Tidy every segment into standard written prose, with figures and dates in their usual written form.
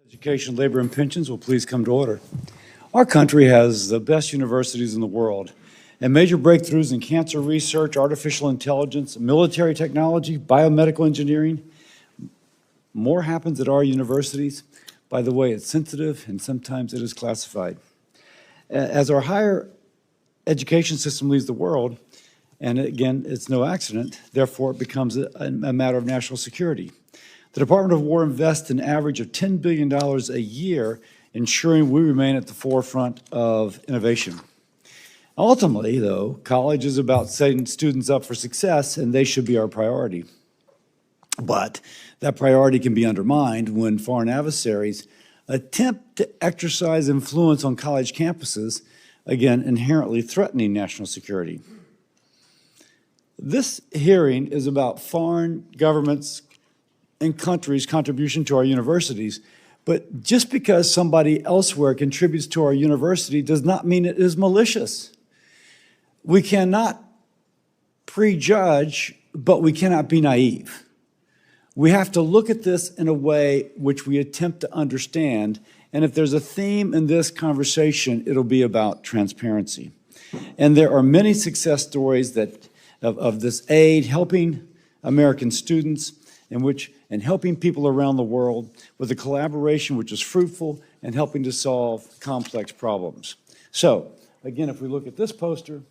Education, labor, and pensions will please come to order. Our country has the best universities in the world, and major breakthroughs in cancer research, artificial intelligence, military technology, biomedical engineering. More happens at our universities. By the way, it's sensitive and sometimes it is classified. As our higher education system leads the world, and again, it's no accident, therefore it becomes a matter of national security. The Department of War invests an average of $10 billion a year, ensuring we remain at the forefront of innovation. Ultimately, though, college is about setting students up for success, and they should be our priority. But that priority can be undermined when foreign adversaries attempt to exercise influence on college campuses, again, inherently threatening national security. This hearing is about foreign governments and countries' contribution to our universities, but just because somebody elsewhere contributes to our university does not mean it is malicious. We cannot prejudge, but we cannot be naive. We have to look at this in a way which we attempt to understand, and if there's a theme in this conversation, it'll be about transparency. And there are many success stories of this aid helping American students and helping people around the world with a collaboration which is fruitful and helping to solve complex problems. So, again, if we look at this poster,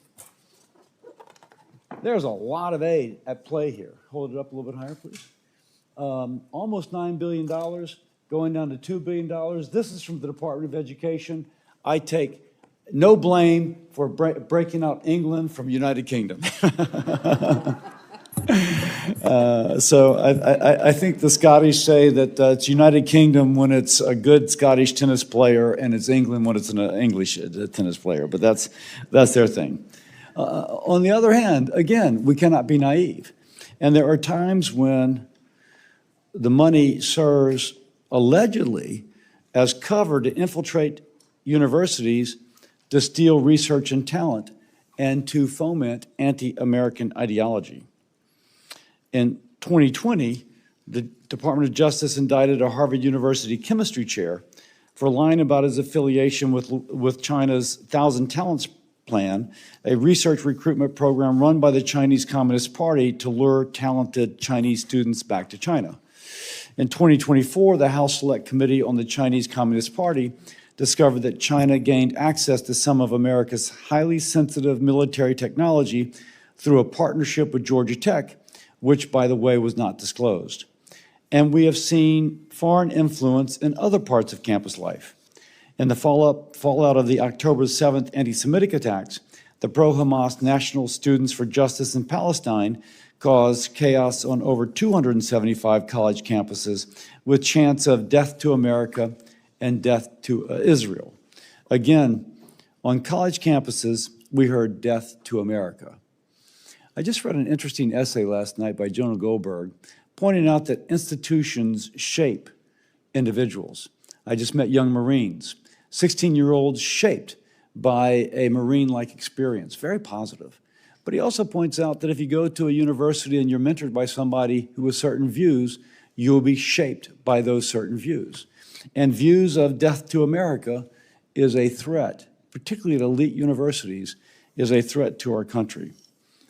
there's a lot of aid at play here. Hold it up a little bit higher, please. Almost $9 billion, going down to $2 billion. This is from the Department of Education. I take no blame for breaking out England from United Kingdom. So I think the Scottish say that it's United Kingdom when it's a good Scottish tennis player, and it's England when it's an English tennis player. But that's their thing. On the other hand, again, we cannot be naive. And there are times when the money serves allegedly as cover to infiltrate universities, to steal research and talent, and to foment anti-American ideology. In 2020, the Department of Justice indicted a Harvard University chemistry chair for lying about his affiliation with China's Thousand Talents Plan, a research recruitment program run by the Chinese Communist Party to lure talented Chinese students back to China. In 2024, the House Select Committee on the Chinese Communist Party discovered that China gained access to some of America's highly sensitive military technology through a partnership with Georgia Tech, which, by the way, was not disclosed. And we have seen foreign influence in other parts of campus life. In the fallout of the October 7th anti-Semitic attacks, the pro-Hamas National Students for Justice in Palestine caused chaos on over 275 college campuses, with chants of death to America and death to Israel. Again, on college campuses, we heard death to America. I just read an interesting essay last night by Jonah Goldberg pointing out that institutions shape individuals. I just met young Marines, 16-year-olds shaped by a Marine-like experience, very positive. But he also points out that if you go to a university and you're mentored by somebody who has certain views, you will be shaped by those certain views. And views of death to America is a threat, particularly at elite universities, is a threat to our country.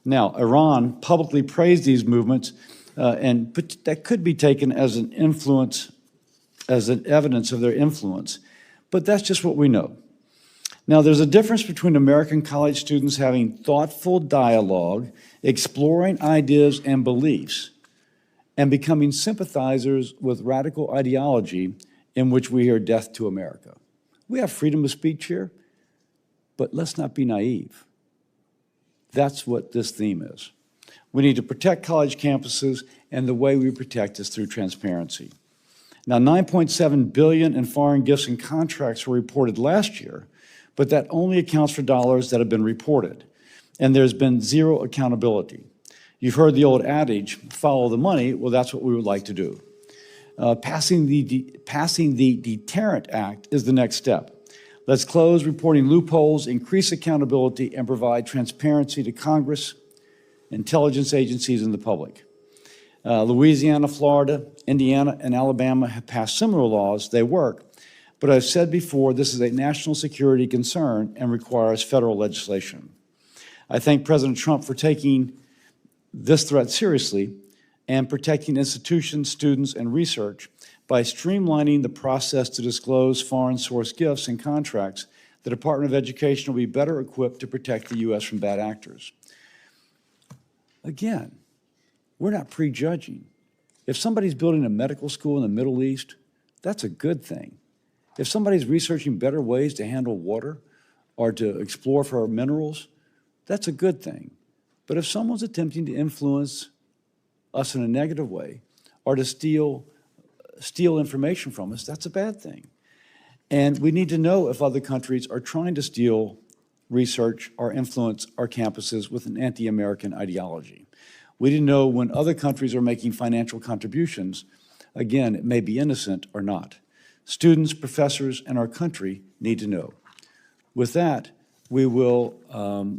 Now, Iran publicly praised these movements, but that could be taken as an influence, as an evidence of their influence. But that's just what we know. Now, there's a difference between American college students having thoughtful dialogue, exploring ideas and beliefs, and becoming sympathizers with radical ideology in which we hear death to America. We have freedom of speech here, but let's not be naive. That's what this theme is. We need to protect college campuses, and the way we protect is through transparency. Now, $9.7 billion in foreign gifts and contracts were reported last year, but that only accounts for dollars that have been reported, and there's been zero accountability. You've heard the old adage, follow the money. Well, that's what we would like to do. Passing the Deterrent Act is the next step. Let's close reporting loopholes, increase accountability, and provide transparency to Congress, intelligence agencies, and the public. Louisiana, Florida, Indiana, and Alabama have passed similar laws. They work. But I've said before, this is a national security concern and requires federal legislation. I thank President Trump for taking this threat seriously and protecting institutions, students, and research by streamlining the process to disclose foreign source gifts and contracts. The Department of Education will be better equipped to protect the U.S. from bad actors. Again, we're not prejudging. If somebody's building a medical school in the Middle East, that's a good thing. If somebody's researching better ways to handle water or to explore for minerals, that's a good thing. But if someone's attempting to influence us in a negative way or to steal information from us, that's a bad thing. And we need to know if other countries are trying to steal research or influence our campuses with an anti-American ideology. We need to know when other countries are making financial contributions. Again, it may be innocent or not. Students, professors, and our country need to know. With that, we will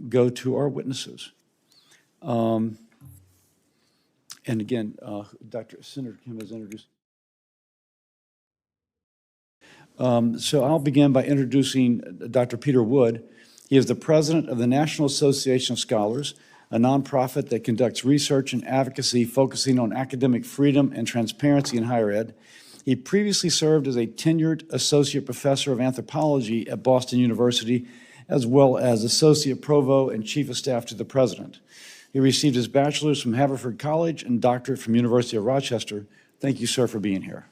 go to our witnesses. And again, Senator Kim has introduced. So I'll begin by introducing Dr. Peter Wood. He is the president of the National Association of Scholars, a nonprofit that conducts research and advocacy focusing on academic freedom and transparency in higher ed. He previously served as a tenured associate professor of anthropology at Boston University, as well as associate provost and chief of staff to the president. He received his bachelor's from Haverford College and doctorate from University of Rochester. Thank you, sir, for being here.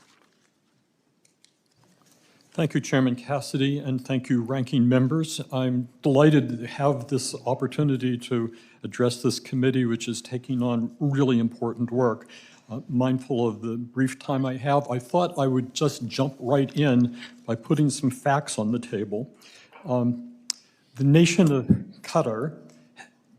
Thank you, Chairman Cassidy, and thank you, ranking members. I'm delighted to have this opportunity to address this committee, which is taking on really important work. Mindful of the brief time I have, I thought I would just jump right in by putting some facts on the table. The nation of Qatar,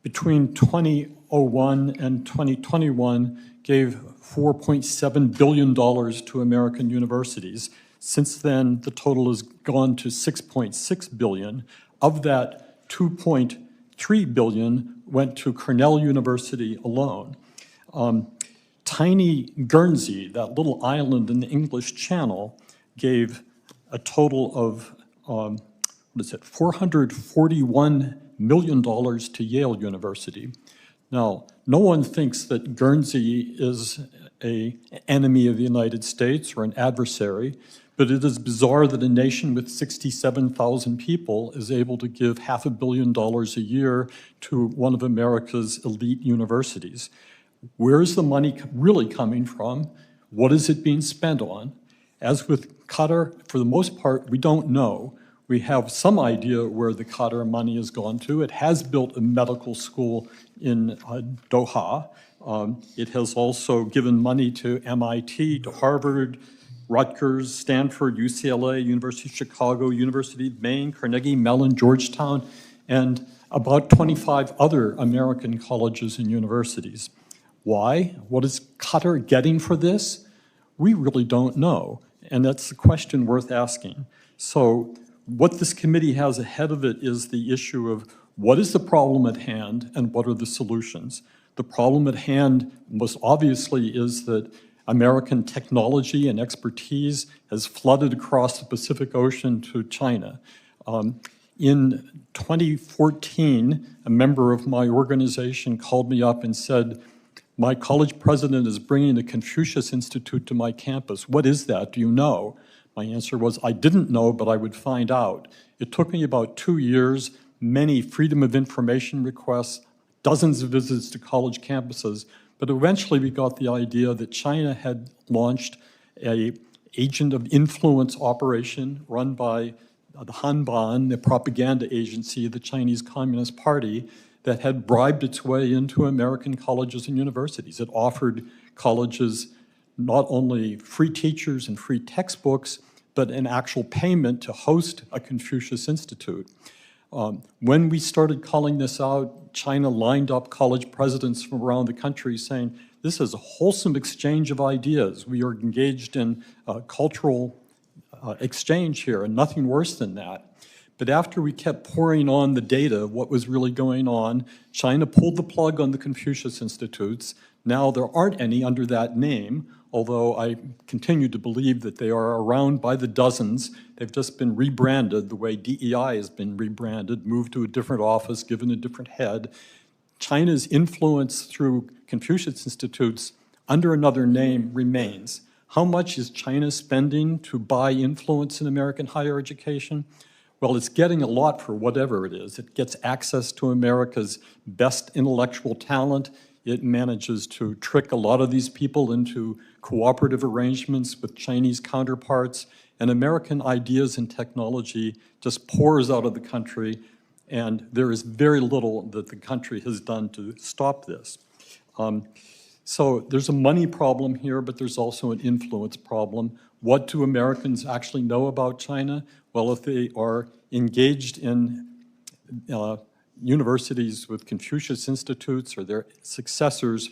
between 2001 and 2021, gave $4.7 billion to American universities. Since then, the total has gone to $6.6 billion. Of that, $2.3 billion went to Cornell University alone. Tiny Guernsey, that little island in the English Channel, gave a total of, $441 million to Yale University. Now, no one thinks that Guernsey is an enemy of the United States or an adversary, but it is bizarre that a nation with 67,000 people is able to give $500 million a year to one of America's elite universities. Where is the money really coming from? What is it being spent on? As with Qatar, for the most part, we don't know. We have some idea where the Qatar money has gone to. It has built a medical school in Doha. It has also given money to MIT, to Harvard, Rutgers, Stanford, UCLA, University of Chicago, University of Maine, Carnegie Mellon, Georgetown, and about 25 other American colleges and universities. Why? What is Qatar getting for this? We really don't know, and that's the question worth asking. So what this committee has ahead of it is the issue of what is the problem at hand and what are the solutions. The problem at hand most obviously is that American technology and expertise has flooded across the Pacific Ocean to China. In 2014, a member of my organization called me up and said, "My college president is bringing the Confucius Institute to my campus. What is that? Do you know?" My answer was, I didn't know, but I would find out. It took me about 2 years, many freedom of information requests, dozens of visits to college campuses, but eventually we got the idea that China had launched an agent of influence operation run by the Hanban, the propaganda agency of the Chinese Communist Party, that had bribed its way into American colleges and universities. It offered colleges not only free teachers and free textbooks, but an actual payment to host a Confucius Institute. When we started calling this out, China lined up college presidents from around the country saying, this is a wholesome exchange of ideas. We are engaged in cultural exchange here, and nothing worse than that. But after we kept pouring on the data, what was really going on, China pulled the plug on the Confucius Institutes. Now there aren't any under that name, although I continue to believe that they are around by the dozens. They've just been rebranded the way DEI has been rebranded, moved to a different office, given a different head. China's influence through Confucius Institutes under another name remains. How much is China spending to buy influence in American higher education? Well, it's getting a lot for whatever it is. It gets access to America's best intellectual talent. It manages to trick a lot of these people into cooperative arrangements with Chinese counterparts, and American ideas and technology just pours out of the country, and there is very little that the country has done to stop this. So there's a money problem here, but there's also an influence problem. What do Americans actually know about China? Well, if they are engaged in universities with Confucius Institutes or their successors,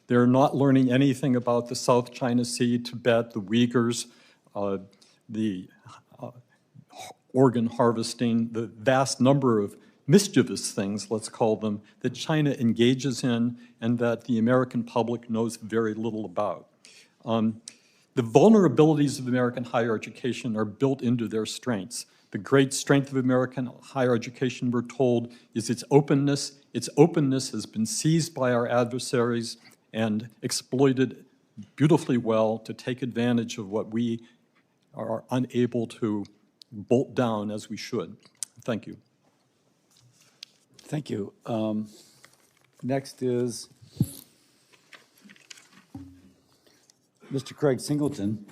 they're not learning anything about the South China Sea, Tibet, the Uyghurs, the organ harvesting, the vast number of mischievous things, let's call them, that China engages in and that the American public knows very little about. The vulnerabilities of American higher education are built into their strengths. The great strength of American higher education, we're told, is its openness. Its openness has been seized by our adversaries and exploited beautifully well to take advantage of what we are unable to bolt down as we should. Thank you. Thank you. Next is Mr. Craig Singleton.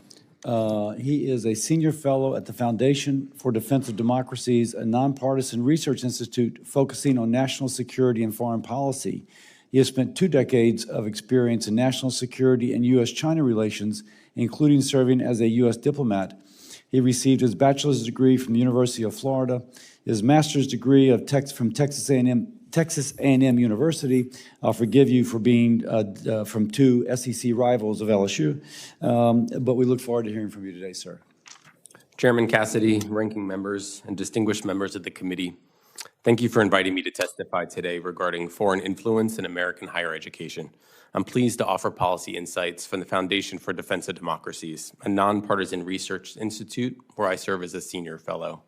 He is a senior fellow at the Foundation for Defense of Democracies, a nonpartisan research institute focusing on national security and foreign policy. He has spent 2 decades of experience in national security and U.S.-China relations, including serving as a U.S. diplomat. He received his bachelor's degree from the University of Florida, his master's degree from Texas A&M University. I'll forgive you for being from 2 SEC rivals of LSU, but we look forward to hearing from you today, sir. Chairman Cassidy, ranking members, and distinguished members of the committee, thank you for inviting me to testify today regarding foreign influence in American higher education. I'm pleased to offer policy insights from the Foundation for Defense of Democracies, a nonpartisan research institute where I serve as a senior fellow.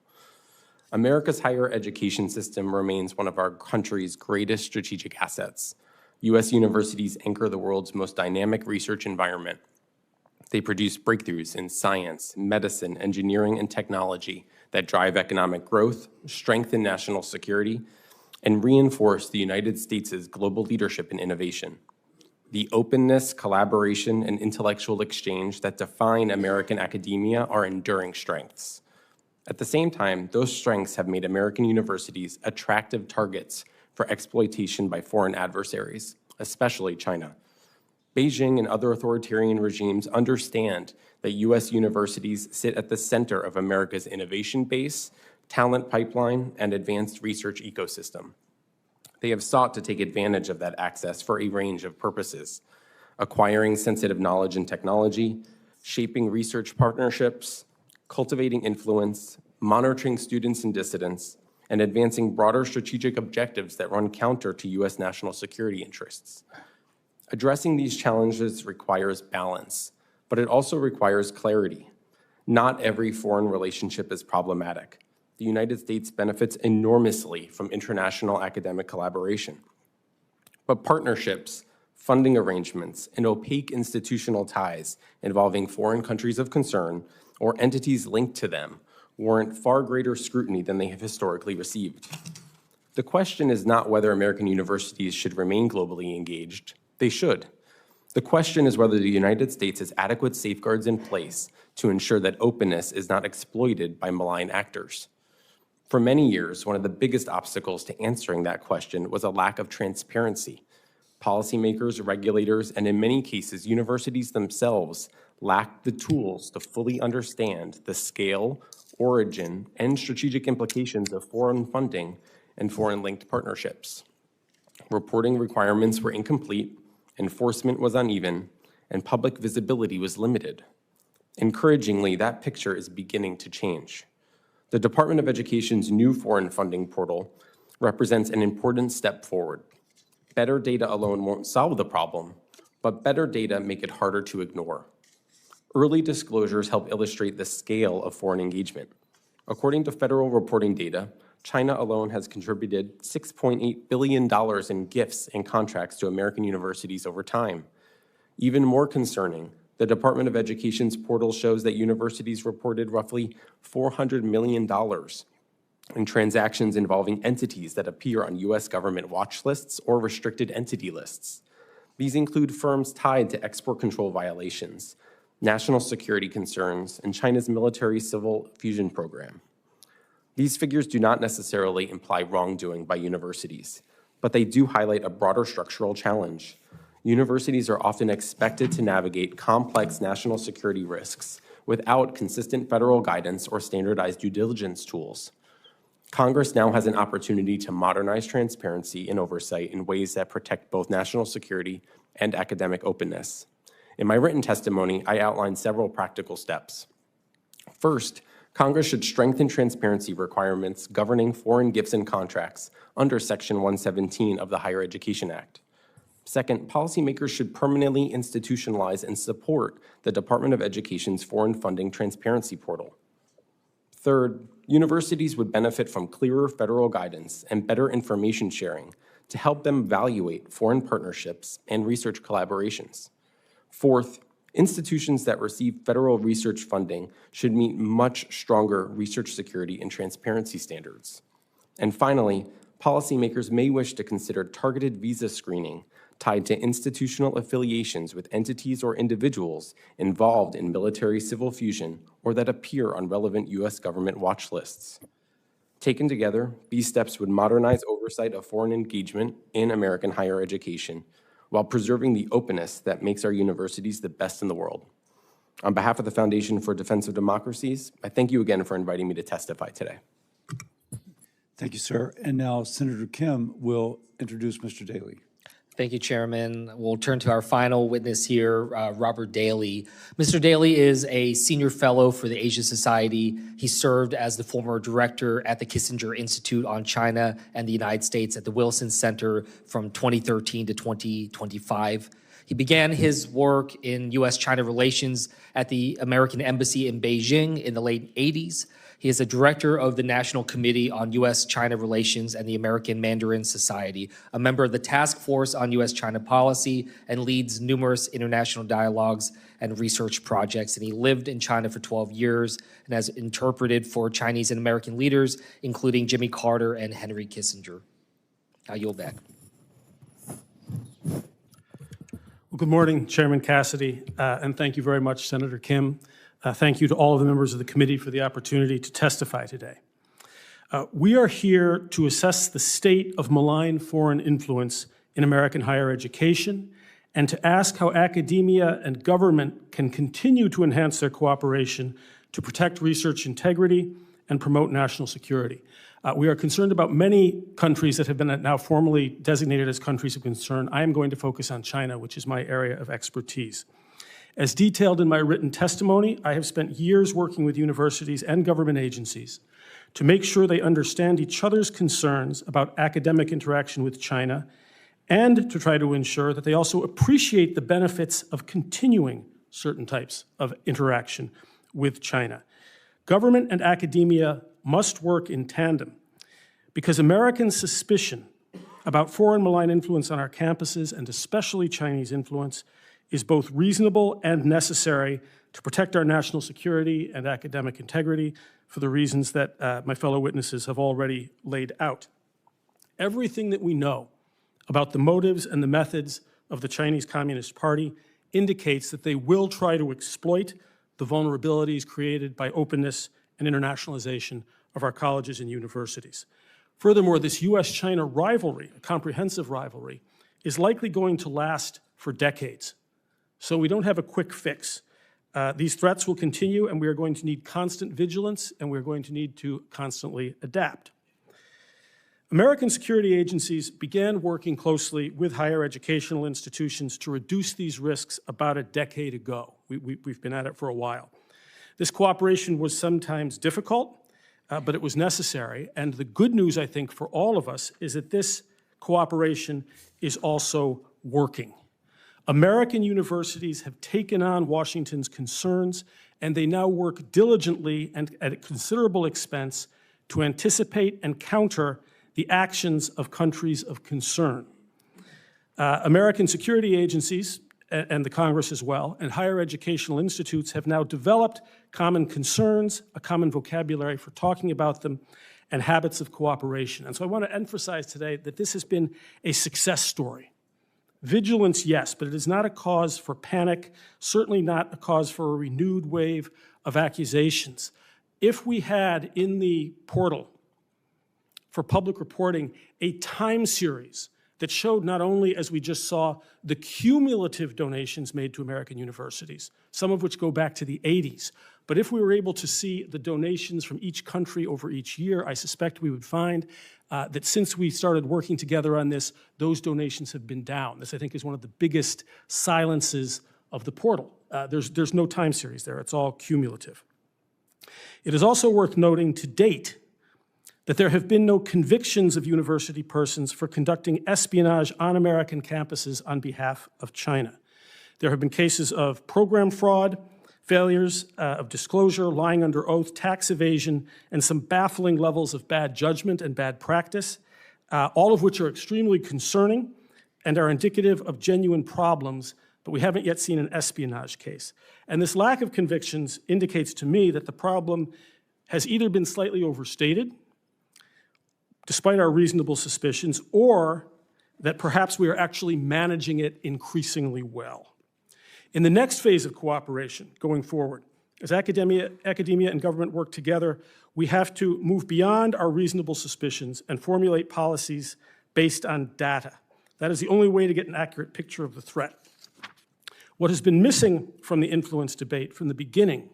America's higher education system remains one of our country's greatest strategic assets. U.S. universities anchor the world's most dynamic research environment. They produce breakthroughs in science, medicine, engineering, and technology that drive economic growth, strengthen national security, and reinforce the United States' global leadership in innovation. The openness, collaboration, and intellectual exchange that define American academia are enduring strengths. At the same time, those strengths have made American universities attractive targets for exploitation by foreign adversaries, especially China. Beijing and other authoritarian regimes understand that U.S. universities sit at the center of America's innovation base, talent pipeline, and advanced research ecosystem. They have sought to take advantage of that access for a range of purposes: acquiring sensitive knowledge and technology, shaping research partnerships, cultivating influence, monitoring students and dissidents, and advancing broader strategic objectives that run counter to U.S. national security interests. Addressing these challenges requires balance, but it also requires clarity. Not every foreign relationship is problematic. The United States benefits enormously from international academic collaboration. But partnerships, funding arrangements, and opaque institutional ties involving foreign countries of concern or entities linked to them warrant far greater scrutiny than they have historically received. The question is not whether American universities should remain globally engaged. They should. The question is whether the United States has adequate safeguards in place to ensure that openness is not exploited by malign actors. For many years, one of the biggest obstacles to answering that question was a lack of transparency. Policymakers, regulators, and in many cases, universities themselves lacked the tools to fully understand the scale, origin, and strategic implications of foreign funding and foreign-linked partnerships. Reporting requirements were incomplete, enforcement was uneven, and public visibility was limited. Encouragingly, that picture is beginning to change. The Department of Education's new foreign funding portal represents an important step forward. Better data alone won't solve the problem, but better data make it harder to ignore. Early disclosures help illustrate the scale of foreign engagement. According to federal reporting data, China alone has contributed $6.8 billion in gifts and contracts to American universities over time. Even more concerning, the Department of Education's portal shows that universities reported roughly $400 million in transactions involving entities that appear on U.S. government watch lists or restricted entity lists. These include firms tied to export control violations, national security concerns, and China's military civil fusion program. These figures do not necessarily imply wrongdoing by universities, but they do highlight a broader structural challenge. Universities are often expected to navigate complex national security risks without consistent federal guidance or standardized due diligence tools. Congress now has an opportunity to modernize transparency and oversight in ways that protect both national security and academic openness. In my written testimony, I outlined several practical steps. First, Congress should strengthen transparency requirements governing foreign gifts and contracts under Section 117 of the Higher Education Act. Second, policymakers should permanently institutionalize and support the Department of Education's Foreign Funding Transparency Portal. Third, universities would benefit from clearer federal guidance and better information sharing to help them evaluate foreign partnerships and research collaborations. Fourth, institutions that receive federal research funding should meet much stronger research security and transparency standards. And finally, policymakers may wish to consider targeted visa screening tied to institutional affiliations with entities or individuals involved in military-civil fusion or that appear on relevant U.S. government watch lists. Taken together, these steps would modernize oversight of foreign engagement in American higher education while preserving the openness that makes our universities the best in the world. On behalf of the Foundation for Defense of Democracies, I thank you again for inviting me to testify today. Thank you, sir. And now Senator Kim will introduce Mr. Daly. Thank you, Chairman. We'll turn to our final witness here, Robert Daly. Mr. Daly is a senior fellow for the Asia Society. He served as the former director at the Kissinger Institute on China and the United States at the Wilson Center from 2013 to 2025. He began his work in U.S.-China relations at the American Embassy in Beijing in the late 80s. He is a director of the National Committee on U.S.-China Relations and the American Mandarin Society, a member of the Task Force on U.S.-China Policy, and leads numerous international dialogues and research projects. And he lived in China for 12 years and has interpreted for Chinese and American leaders, including Jimmy Carter and Henry Kissinger. I yield back. Well, good morning, Chairman Cassidy, and thank you very much, Senator Kim. Thank you to all of the members of the committee for the opportunity to testify today. We are here to assess the state of malign foreign influence in American higher education and to ask how academia and government can continue to enhance their cooperation to protect research integrity and promote national security. We are concerned about many countries that have been now formally designated as countries of concern. I am going to focus on China, which is my area of expertise. As detailed in my written testimony, I have spent years working with universities and government agencies to make sure they understand each other's concerns about academic interaction with China and to try to ensure that they also appreciate the benefits of continuing certain types of interaction with China. Government and academia must work in tandem because American suspicion about foreign malign influence on our campuses, and especially Chinese influence, is both reasonable and necessary to protect our national security and academic integrity for the reasons that my fellow witnesses have already laid out. Everything that we know about the motives and the methods of the Chinese Communist Party indicates that they will try to exploit the vulnerabilities created by openness and internationalization of our colleges and universities. Furthermore, this U.S.-China rivalry, a comprehensive rivalry, is likely going to last for decades. So we don't have a quick fix. These threats will continue, and we are going to need constant vigilance, and we're going to need to constantly adapt. American security agencies began working closely with higher educational institutions to reduce these risks about a decade ago. We've been at it for a while. This cooperation was sometimes difficult, but it was necessary. And the good news, I think, for all of us is that this cooperation is also working. American universities have taken on Washington's concerns, and they now work diligently and at a considerable expense to anticipate and counter the actions of countries of concern. American security agencies, and the Congress as well, and higher educational institutes have now developed common concerns, a common vocabulary for talking about them, and habits of cooperation. And so I want to emphasize today that this has been a success story. Vigilance, yes, but it is not a cause for panic, certainly not a cause for a renewed wave of accusations. If we had in the portal for public reporting a time series that showed not only, as we just saw, the cumulative donations made to American universities, some of which go back to the 80s, but if we were able to see the donations from each country over each year, I suspect we would find that since we started working together on this, those donations have been down. This, I think, is one of the biggest silences of the portal. There's no time series there. It's all cumulative. It is also worth noting to date that there have been no convictions of university persons for conducting espionage on American campuses on behalf of China. There have been cases of program fraud, failures of disclosure, lying under oath, tax evasion, and some baffling levels of bad judgment and bad practice, all of which are extremely concerning and are indicative of genuine problems, but we haven't yet seen an espionage case. And this lack of convictions indicates to me that the problem has either been slightly overstated, despite our reasonable suspicions, or that perhaps we are actually managing it increasingly well. In the next phase of cooperation going forward, as academia and government work together, we have to move beyond our reasonable suspicions and formulate policies based on data. That is the only way to get an accurate picture of the threat. What has been missing from the influence debate from the beginning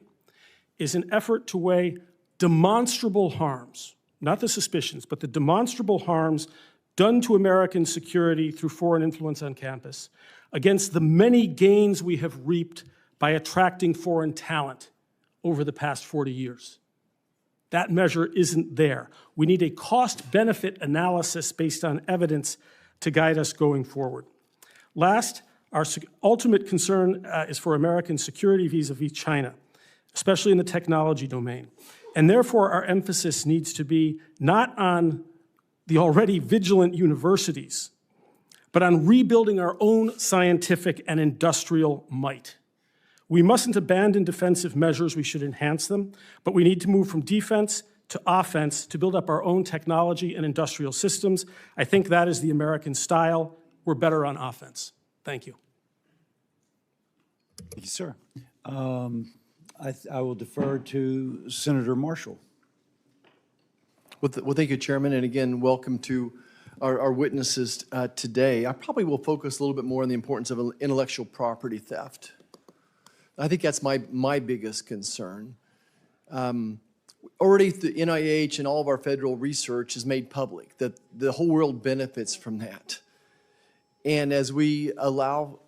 is an effort to weigh demonstrable harms, not the suspicions, but the demonstrable harms done to American security through foreign influence on campus against the many gains we have reaped by attracting foreign talent over the past 40 years. That measure isn't there. We need a cost-benefit analysis based on evidence to guide us going forward. Last, our ultimate concern is for American security vis-a-vis China, especially in the technology domain. And therefore, our emphasis needs to be not on the already vigilant universities, but on rebuilding our own scientific and industrial might. We mustn't abandon defensive measures, we should enhance them, but we need to move from defense to offense to build up our own technology and industrial systems. I think that is the American style. We're better on offense. Thank you. Thank you, sir. I will defer to Senator Marshall. Well, thank you, Chairman, and again, welcome to our witnesses today. I probably will focus a little bit more on the importance of intellectual property theft. I think that's my biggest concern. Already the NIH and all of our federal research is made public, that the whole world benefits from that. And as we allow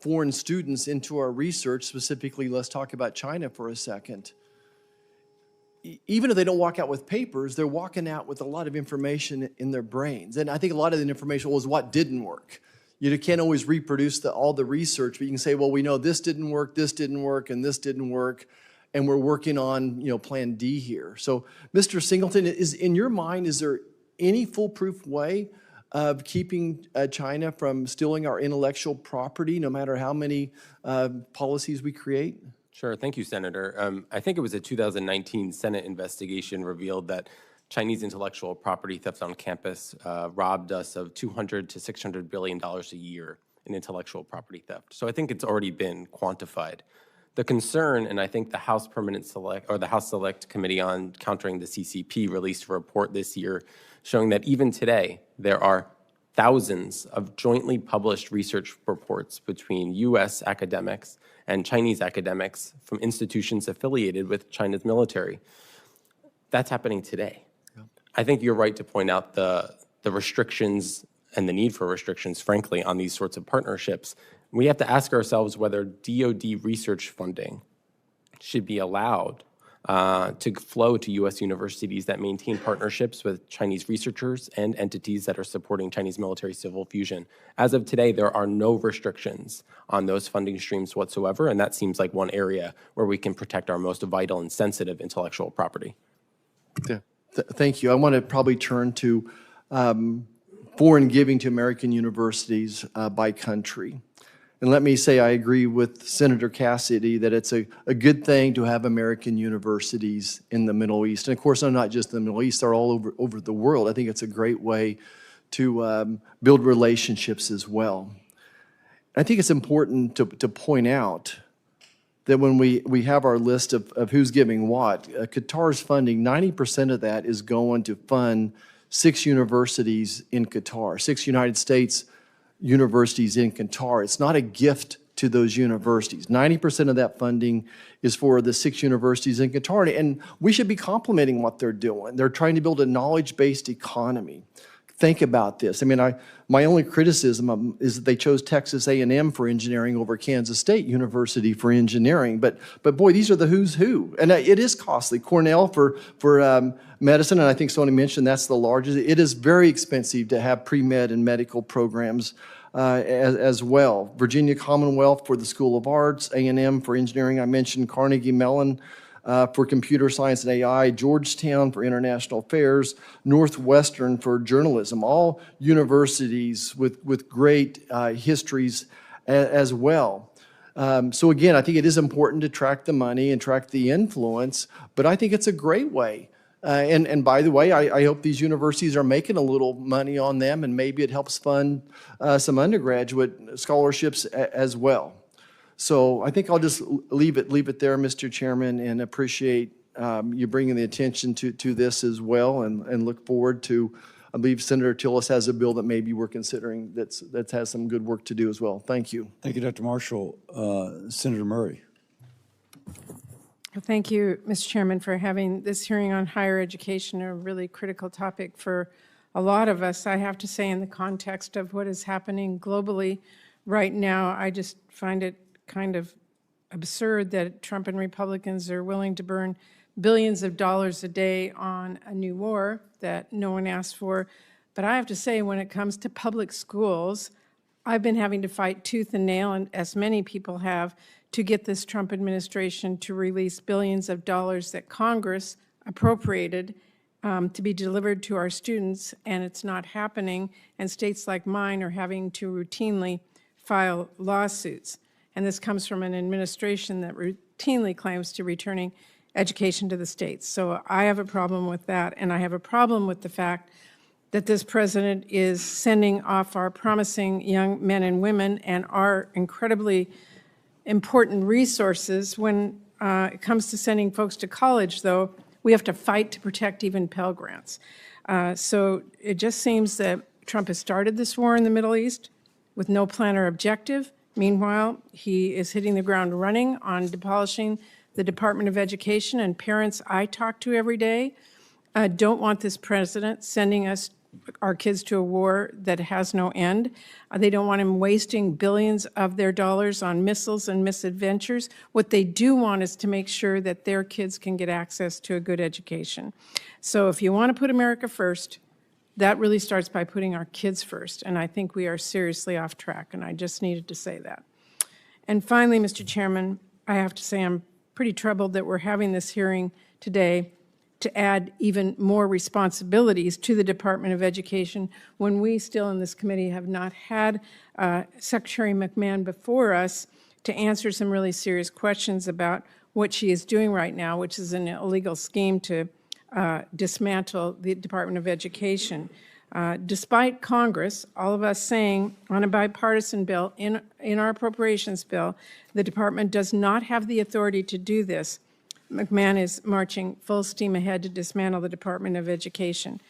foreign students into our research, specifically, let's talk about China for a second, even if they don't walk out with papers, they're walking out with a lot of information in their brains. And I think a lot of the information was what didn't work. You can't always reproduce all the research, but you can say, well, we know this didn't work, and this didn't work, and we're working on, plan D here. So, Mr. Singleton, in your mind, is there any foolproof way of keeping China from stealing our intellectual property, no matter how many policies we create? Sure. Thank you, Senator. I think it was a 2019 Senate investigation revealed that Chinese intellectual property theft on campus robbed us of $200 to $600 billion a year in intellectual property theft. So I think it's already been quantified. The concern, and I think the House House Select Committee on Countering the CCP released a report this year showing that even today there are thousands of jointly published research reports between U.S. academics and Chinese academics from institutions affiliated with China's military. That's happening today. I think you're right to point out the restrictions and the need for restrictions, frankly, on these sorts of partnerships. We have to ask ourselves whether DoD research funding should be allowed to flow to U.S. universities that maintain partnerships with Chinese researchers and entities that are supporting Chinese military civil fusion. As of today, there are no restrictions on those funding streams whatsoever, and that seems like one area where we can protect our most vital and sensitive intellectual property. Yeah. Thank you. I want to probably turn to foreign giving to American universities by country. And let me say I agree with Senator Cassidy that it's a good thing to have American universities in the Middle East. And of course, they're not just in the Middle East, they're all over the world. I think it's a great way to build relationships as well. I think it's important to point out that when we have our list of who's giving what, Qatar's funding, 90% of that is going to fund 6 universities in Qatar, 6 United States universities in Qatar. It's not a gift to those universities. 90% of that funding is for the 6 universities in Qatar, and we should be complimenting what they're doing. They're trying to build a knowledge-based economy. Think about this. I mean, my only criticism is that they chose Texas A&M for engineering over Kansas State University for engineering. But boy, these are the who's who, and it is costly. Cornell for medicine, and I think Sony mentioned that's the largest. It is very expensive to have pre-med and medical programs as well. Virginia Commonwealth for the School of Arts, A&M for engineering. I mentioned Carnegie Mellon for computer science and AI, Georgetown for international affairs, Northwestern for journalism, all universities with great histories as well. So again, I think it is important to track the money and track the influence, but I think it's a great way. And by the way, I hope these universities are making a little money on them, and maybe it helps fund some undergraduate scholarships as well. So I think I'll just leave it there, Mr. Chairman, and appreciate you bringing the attention to this as well, and look forward to, I believe Senator Tillis has a bill that maybe we're considering that has some good work to do as well. Thank you. Thank you, Dr. Marshall. Senator Murray. Well, thank you, Mr. Chairman, for having this hearing on higher education, a really critical topic for a lot of us. I have to say, in the context of what is happening globally right now, I just find it kind of absurd that Trump and Republicans are willing to burn billions of dollars a day on a new war that no one asked for. But I have to say, when it comes to public schools, I've been having to fight tooth and nail, and as many people have, to get this Trump administration to release billions of dollars that Congress appropriated to be delivered to our students, and it's not happening. And states like mine are having to routinely file lawsuits. And this comes from an administration that routinely claims to returning education to the states. So I have a problem with that, and I have a problem with the fact that this president is sending off our promising young men and women and our incredibly important resources. When it comes to sending folks to college, though, we have to fight to protect even Pell Grants. So it just seems that Trump has started this war in the Middle East with no plan or objective. Meanwhile, he is hitting the ground running on demolishing the Department of Education, and parents I talk to every day don't want this president sending our kids to a war that has no end. They don't want him wasting billions of their dollars on missiles and misadventures. What they do want is to make sure that their kids can get access to a good education. So if you want to put America first, that really starts by putting our kids first, and I think we are seriously off track, and I just needed to say that. And finally, Mr. Chairman, I have to say I'm pretty troubled that we're having this hearing today to add even more responsibilities to the Department of Education when we still in this committee have not had Secretary McMahon before us to answer some really serious questions about what she is doing right now, which is an illegal scheme to dismantle the Department of Education. Despite Congress, all of us saying on a bipartisan bill, in our appropriations bill, the department does not have the authority to do this, McMahon is marching full steam ahead to dismantle the Department of Education.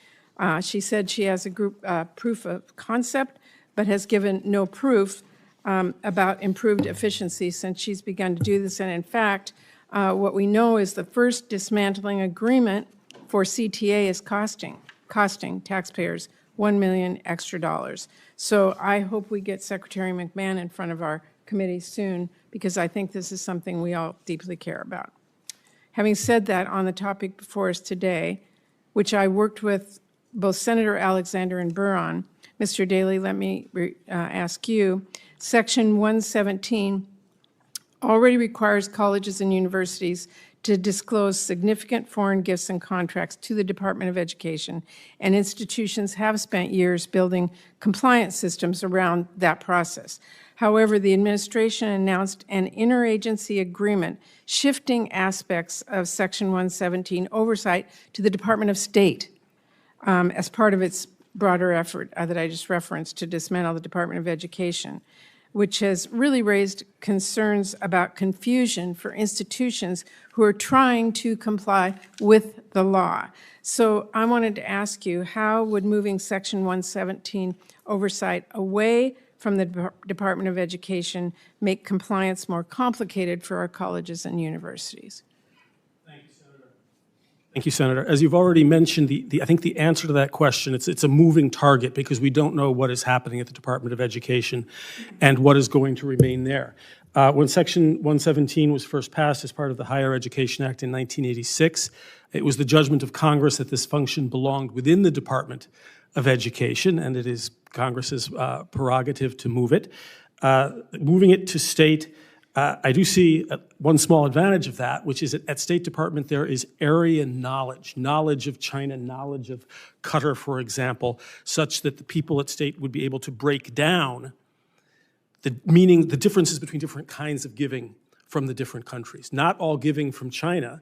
She said she has a group proof of concept, but has given no proof about improved efficiency since she's begun to do this. And in fact, what we know is the first dismantling agreement for CTA is costing taxpayers $1 million extra. So I hope we get Secretary McMahon in front of our committee soon, because I think this is something we all deeply care about. Having said that, on the topic before us today, which I worked with both Senator Alexander and Burr on, Mr. Daly, let me ask you, Section 117 already requires colleges and universities to disclose significant foreign gifts and contracts to the Department of Education, and institutions have spent years building compliance systems around that process. However, the administration announced an interagency agreement shifting aspects of Section 117 oversight to the Department of State as part of its broader effort that I just referenced to dismantle the Department of Education, which has really raised concerns about confusion for institutions who are trying to comply with the law. So I wanted to ask you, how would moving Section 117 oversight away from the Department of Education make compliance more complicated for our colleges and universities? Thank you, Senator. As you've already mentioned, I think the answer to that question, it's a moving target because we don't know what is happening at the Department of Education and what is going to remain there. When Section 117 was first passed as part of the Higher Education Act in 1986, it was the judgment of Congress that this function belonged within the Department of Education, and it is Congress's prerogative to move it. Moving it to state, I do see one small advantage of that, which is that at State Department there is area knowledge of China, knowledge of Qatar, for example, such that the people at State would be able to break down the differences between different kinds of giving from the different countries. Not all giving from China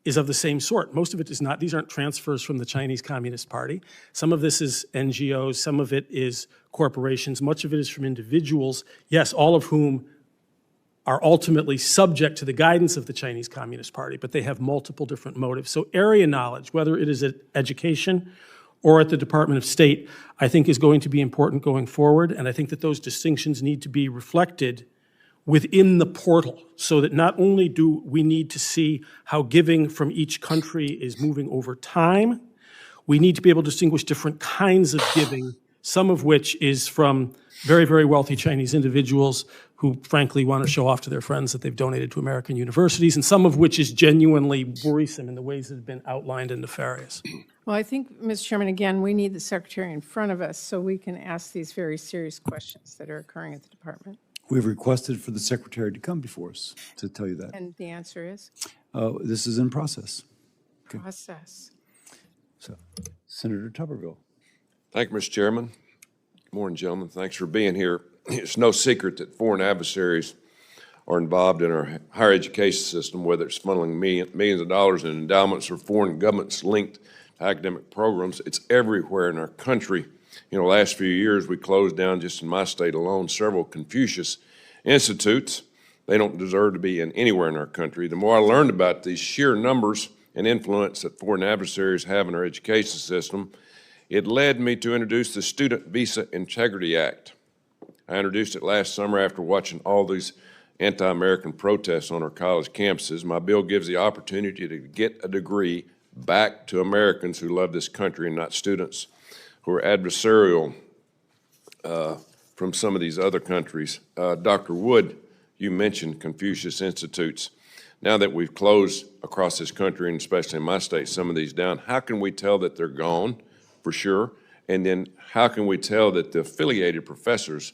is of the same sort. Most of it is not. These aren't transfers from the Chinese Communist Party. Some of this is NGOs, some of it is corporations, much of it is from individuals, yes, all of whom are ultimately subject to the guidance of the Chinese Communist Party, but they have multiple different motives. So area knowledge, whether it is at education or at the Department of State, I think is going to be important going forward, and I think that those distinctions need to be reflected within the portal so that not only do we need to see how giving from each country is moving over time, we need to be able to distinguish different kinds of giving, some of which is from very, very wealthy Chinese individuals who frankly want to show off to their friends that they've donated to American universities, and some of which is genuinely worrisome in the ways that have been outlined and nefarious. Well, I think, Mr. Chairman, again, we need the Secretary in front of us so we can ask these very serious questions that are occurring at the Department. We've requested for the Secretary to come before us to tell you that. And the answer is? This is in process. Okay. Process. So, Senator Tuberville. Thank you, Mr. Chairman. Good morning, gentlemen. Thanks for being here. It's no secret that foreign adversaries are involved in our higher education system, whether it's funneling millions of dollars in endowments or foreign governments linked to academic programs. It's everywhere in our country. You know, last few years we closed down, just in my state alone, several Confucius institutes. They don't deserve to be anywhere in our country. The more I learned about these sheer numbers and influence that foreign adversaries have in our education system, it led me to introduce the Student Visa Integrity Act. I introduced it last summer after watching all these anti-American protests on our college campuses. My bill gives the opportunity to get a degree back to Americans who love this country and not students who are adversarial from some of these other countries. Dr. Wood, you mentioned Confucius Institutes. Now that we've closed across this country, and especially in my state, some of these down, how can we tell that they're gone for sure? And then how can we tell that the affiliated professors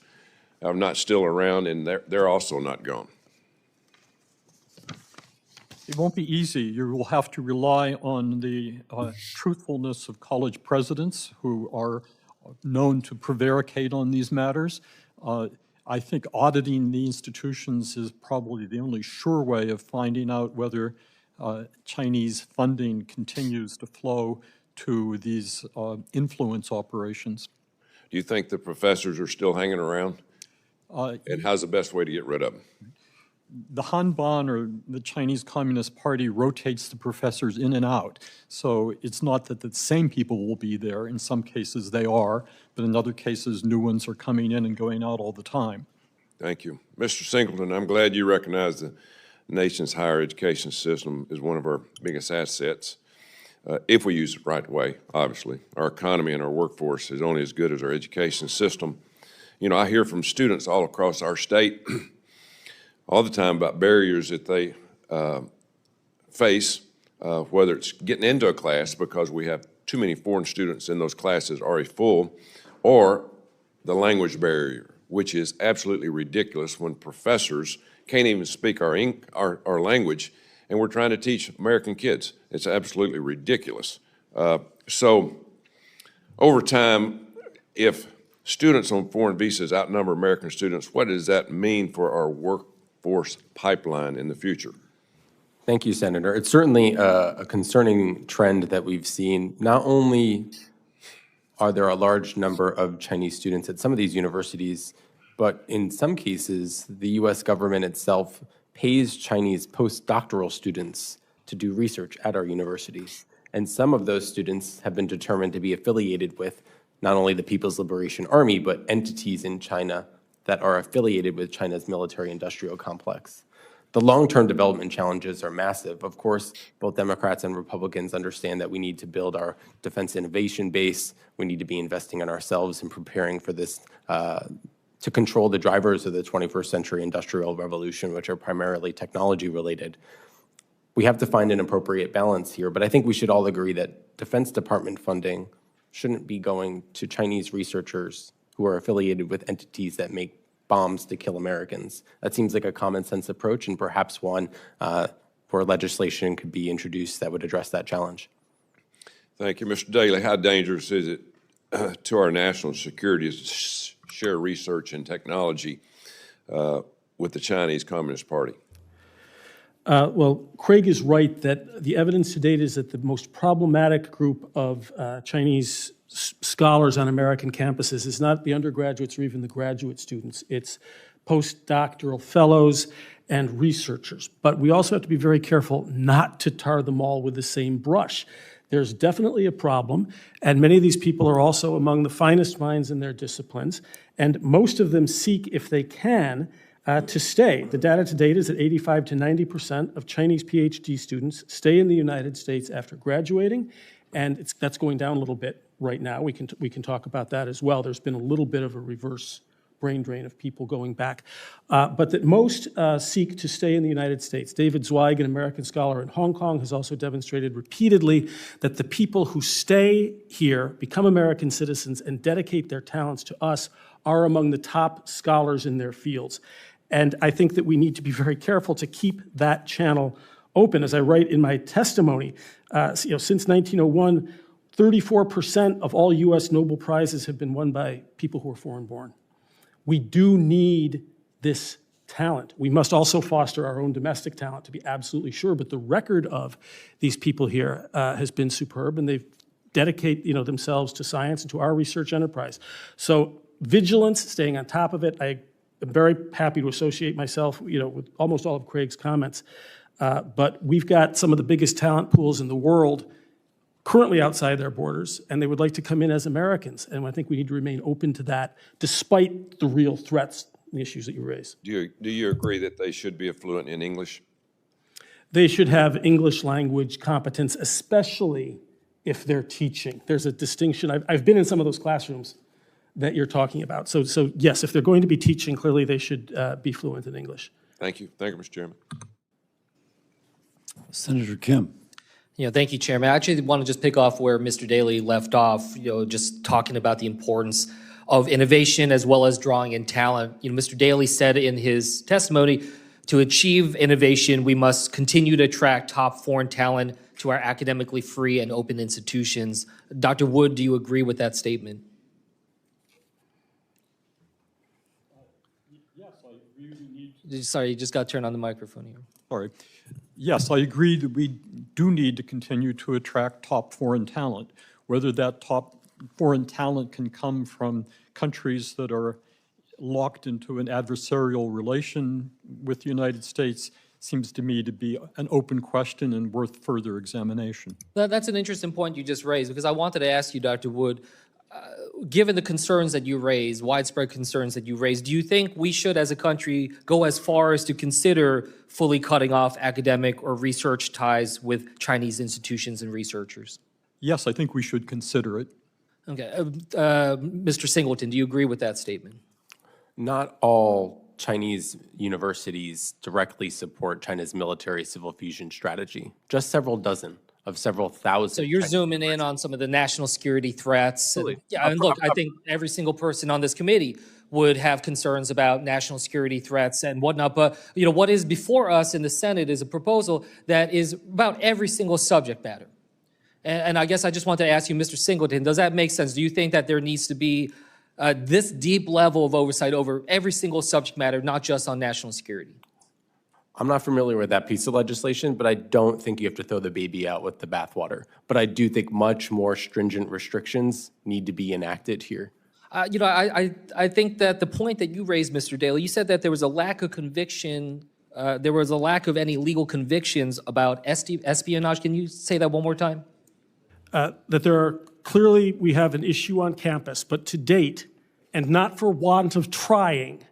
are not still around and they're also not gone? It won't be easy. You will have to rely on the truthfulness of college presidents who are known to prevaricate on these matters. I think auditing the institutions is probably the only sure way of finding out whether Chinese funding continues to flow to these influence operations. Do you think the professors are still hanging around? And how's the best way to get rid of them? The Hanban, or the Chinese Communist Party, rotates the professors in and out. So it's not that the same people will be there. In some cases they are, but in other cases new ones are coming in and going out all the time. Thank you. Mr. Singleton, I'm glad you recognize the nation's higher education system is one of our biggest assets. If we use it the right way, obviously. Our economy and our workforce is only as good as our education system. You know, I hear from students all across our state all the time about barriers that they face, whether it's getting into a class because we have too many foreign students in those classes already full, or the language barrier, which is absolutely ridiculous when professors can't even speak our language, and we're trying to teach American kids. It's absolutely ridiculous. So over time, if students on foreign visas outnumber American students, what does that mean for our workforce pipeline in the future? Thank you, Senator. It's certainly a concerning trend that we've seen. Not only are there a large number of Chinese students at some of these universities, but in some cases, the U.S. government itself pays Chinese postdoctoral students to do research at our universities. And some of those students have been determined to be affiliated with not only the People's Liberation Army, but entities in China that are affiliated with China's military-industrial complex. The long-term development challenges are massive. Of course, both Democrats and Republicans understand that we need to build our defense innovation base. We need to be investing in ourselves and preparing for this to control the drivers of the 21st century industrial revolution, which are primarily technology-related. We have to find an appropriate balance here, but I think we should all agree that Defense Department funding shouldn't be going to Chinese researchers who are affiliated with entities that make bombs to kill Americans. That seems like a common sense approach, and perhaps one where legislation could be introduced that would address that challenge. Thank you. Mr. Daly, how dangerous is it to our national security to share research and technology with the Chinese Communist Party? Well, Craig is right that the evidence to date is that the most problematic group of Chinese scholars on American campuses is not the undergraduates or even the graduate students. It's postdoctoral fellows and researchers. But we also have to be very careful not to tar them all with the same brush. There's definitely a problem, and many of these people are also among the finest minds in their disciplines, and most of them seek, if they can, to stay. The data to date is that 85 to 90% of Chinese PhD students stay in the United States after graduating, and that's going down a little bit right now. We can talk about that as well. There's been a little bit of a reverse brain drain of people going back, but that most seek to stay in the United States. David Zweig, an American scholar in Hong Kong, has also demonstrated repeatedly that the people who stay here, become American citizens, and dedicate their talents to us are among the top scholars in their fields. And I think that we need to be very careful to keep that channel open. As I write in my testimony, since 1901, 34% of all U.S. Nobel Prizes have been won by people who are foreign-born. We do need this talent. We must also foster our own domestic talent, to be absolutely sure, but the record of these people here has been superb, and they dedicate themselves to science and to our research enterprise. So vigilance, staying on top of it. I am very happy to associate myself with almost all of Craig's comments, but we've got some of the biggest talent pools in the world currently outside their borders, and they would like to come in as Americans. And I think we need to remain open to that, despite the real threats and the issues that you raise. Do you agree that they should be fluent in English? They should have English language competence, especially if they're teaching. There's a distinction. I've been in some of those classrooms that you're talking about. So yes, if they're going to be teaching, clearly they should be fluent in English. Thank you. Thank you, Mr. Chairman. Senator Kim. Thank you, Chairman. I actually want to just pick off where Mr. Daly left off, just talking about the importance of innovation as well as drawing in talent. Mr. Daly said in his testimony, to achieve innovation, we must continue to attract top foreign talent to our academically free and open institutions. Dr. Wood, do you agree with that statement? Yes, I agree. We need. Sorry, you just got to turn on the microphone here. Sorry. Yes, I agree that we do need to continue to attract top foreign talent. Whether that top foreign talent can come from countries that are locked into an adversarial relation with the United States seems to me to be an open question and worth further examination. That's an interesting point you just raised, because I wanted to ask you, Dr. Wood, given the concerns that you raised, widespread concerns that you raised, do you think we should, as a country, go as far as to consider fully cutting off academic or research ties with Chinese institutions and researchers? Yes, I think we should consider it. Okay. Mr. Singleton, do you agree with that statement? Not all Chinese universities directly support China's military civil fusion strategy. Just several dozen of several thousand. So you're Chinese zooming in on some of the national security threats. And, Absolutely. yeah, and look, I think every single person on this committee would have concerns about national security threats and whatnot. But what is before us in the Senate is a proposal that is about every single subject matter. And I guess I just wanted to ask you, Mr. Singleton, does that make sense? Do you think that there needs to be this deep level of oversight over every single subject matter, not just on national security? I'm not familiar with that piece of legislation, but I don't think you have to throw the baby out with the bathwater. But I do think much more stringent restrictions need to be enacted here. I think that the point that you raised, Mr. Daly, you said that there was a lack of conviction, there was a lack of any legal convictions about espionage. Can you say that one more time? That there are, clearly we have an issue on campus, but to date, and not for want of trying,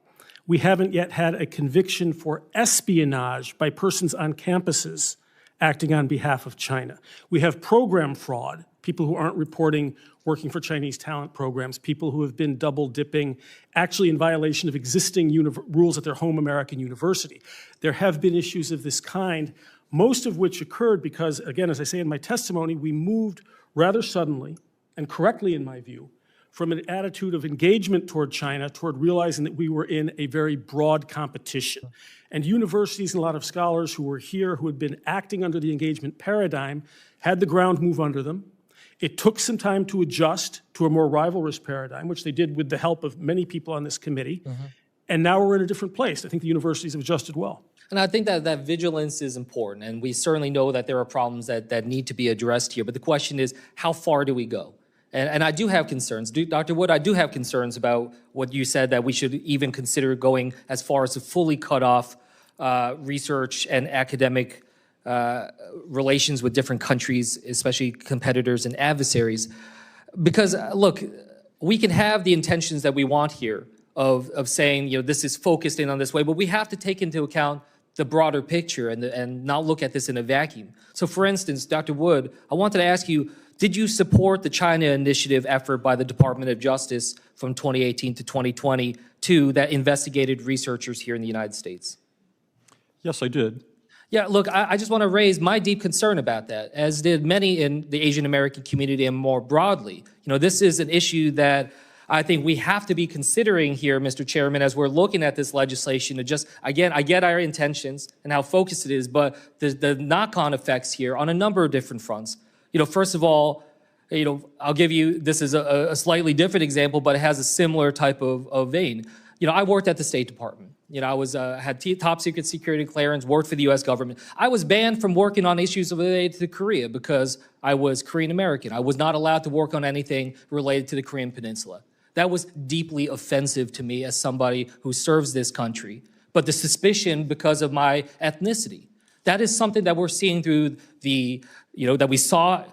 we haven't yet had a conviction for espionage by persons on campuses acting on behalf of China. We have program fraud, people who aren't reporting working for Chinese talent programs, people who have been double dipping, actually in violation of existing rules at their home American university. There have been issues of this kind, most of which occurred because, again, as I say in my testimony, we moved rather suddenly, and correctly in my view, from an attitude of engagement toward China toward realizing that we were in a very broad competition. And universities and a lot of scholars who were here, who had been acting under the engagement paradigm, had the ground move under them. It took some time to adjust to a more rivalrous paradigm, which they did with the help of many people on this committee. And now we're in a different place. I think the universities have adjusted well. And I think that vigilance is important, and we certainly know that there are problems that need to be addressed here. But the question is, how far do we go? And I do have concerns. Dr. Wood, I do have concerns about what you said, that we should even consider going as far as to fully cut off research and academic relations with different countries, especially competitors and adversaries. Because, look, we can have the intentions that we want here of saying, this is focused in on this way, but we have to take into account the broader picture and not look at this in a vacuum. So, for instance, Dr. Wood, I wanted to ask you, did you support the China Initiative effort by the Department of Justice from 2018 to 2022 that investigated researchers here in the United States? Yes, I did. Yeah, look, I just want to raise my deep concern about that, as did many in the Asian American community and more broadly. This is an issue that I think we have to be considering here, Mr. Chairman, as we're looking at this legislation. Again, I get our intentions and how focused it is, but the knock-on effects here on a number of different fronts. First of all, I'll give you, this is a slightly different example, but it has a similar type of vein. I worked at the State Department. I had top secret security clearance, worked for the U.S. government. I was banned from working on issues related to Korea because I was Korean American. I was not allowed to work on anything related to the Korean Peninsula. That was deeply offensive to me as somebody who serves this country. But the suspicion because of my ethnicity, that is something that we're seeing through that we saw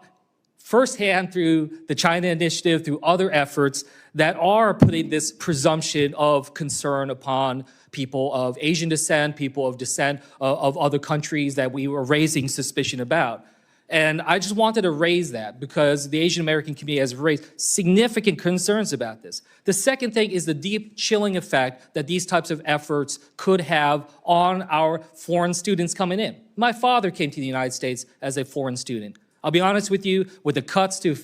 firsthand through the China Initiative, through other efforts that are putting this presumption of concern upon people of Asian descent, people of descent of other countries that we were raising suspicion about. And I just wanted to raise that because the Asian American community has raised significant concerns about this. The second thing is the deep chilling effect that these types of efforts could have on our foreign students coming in. My father came to the United States as a foreign student. I'll be honest with you, with the cuts to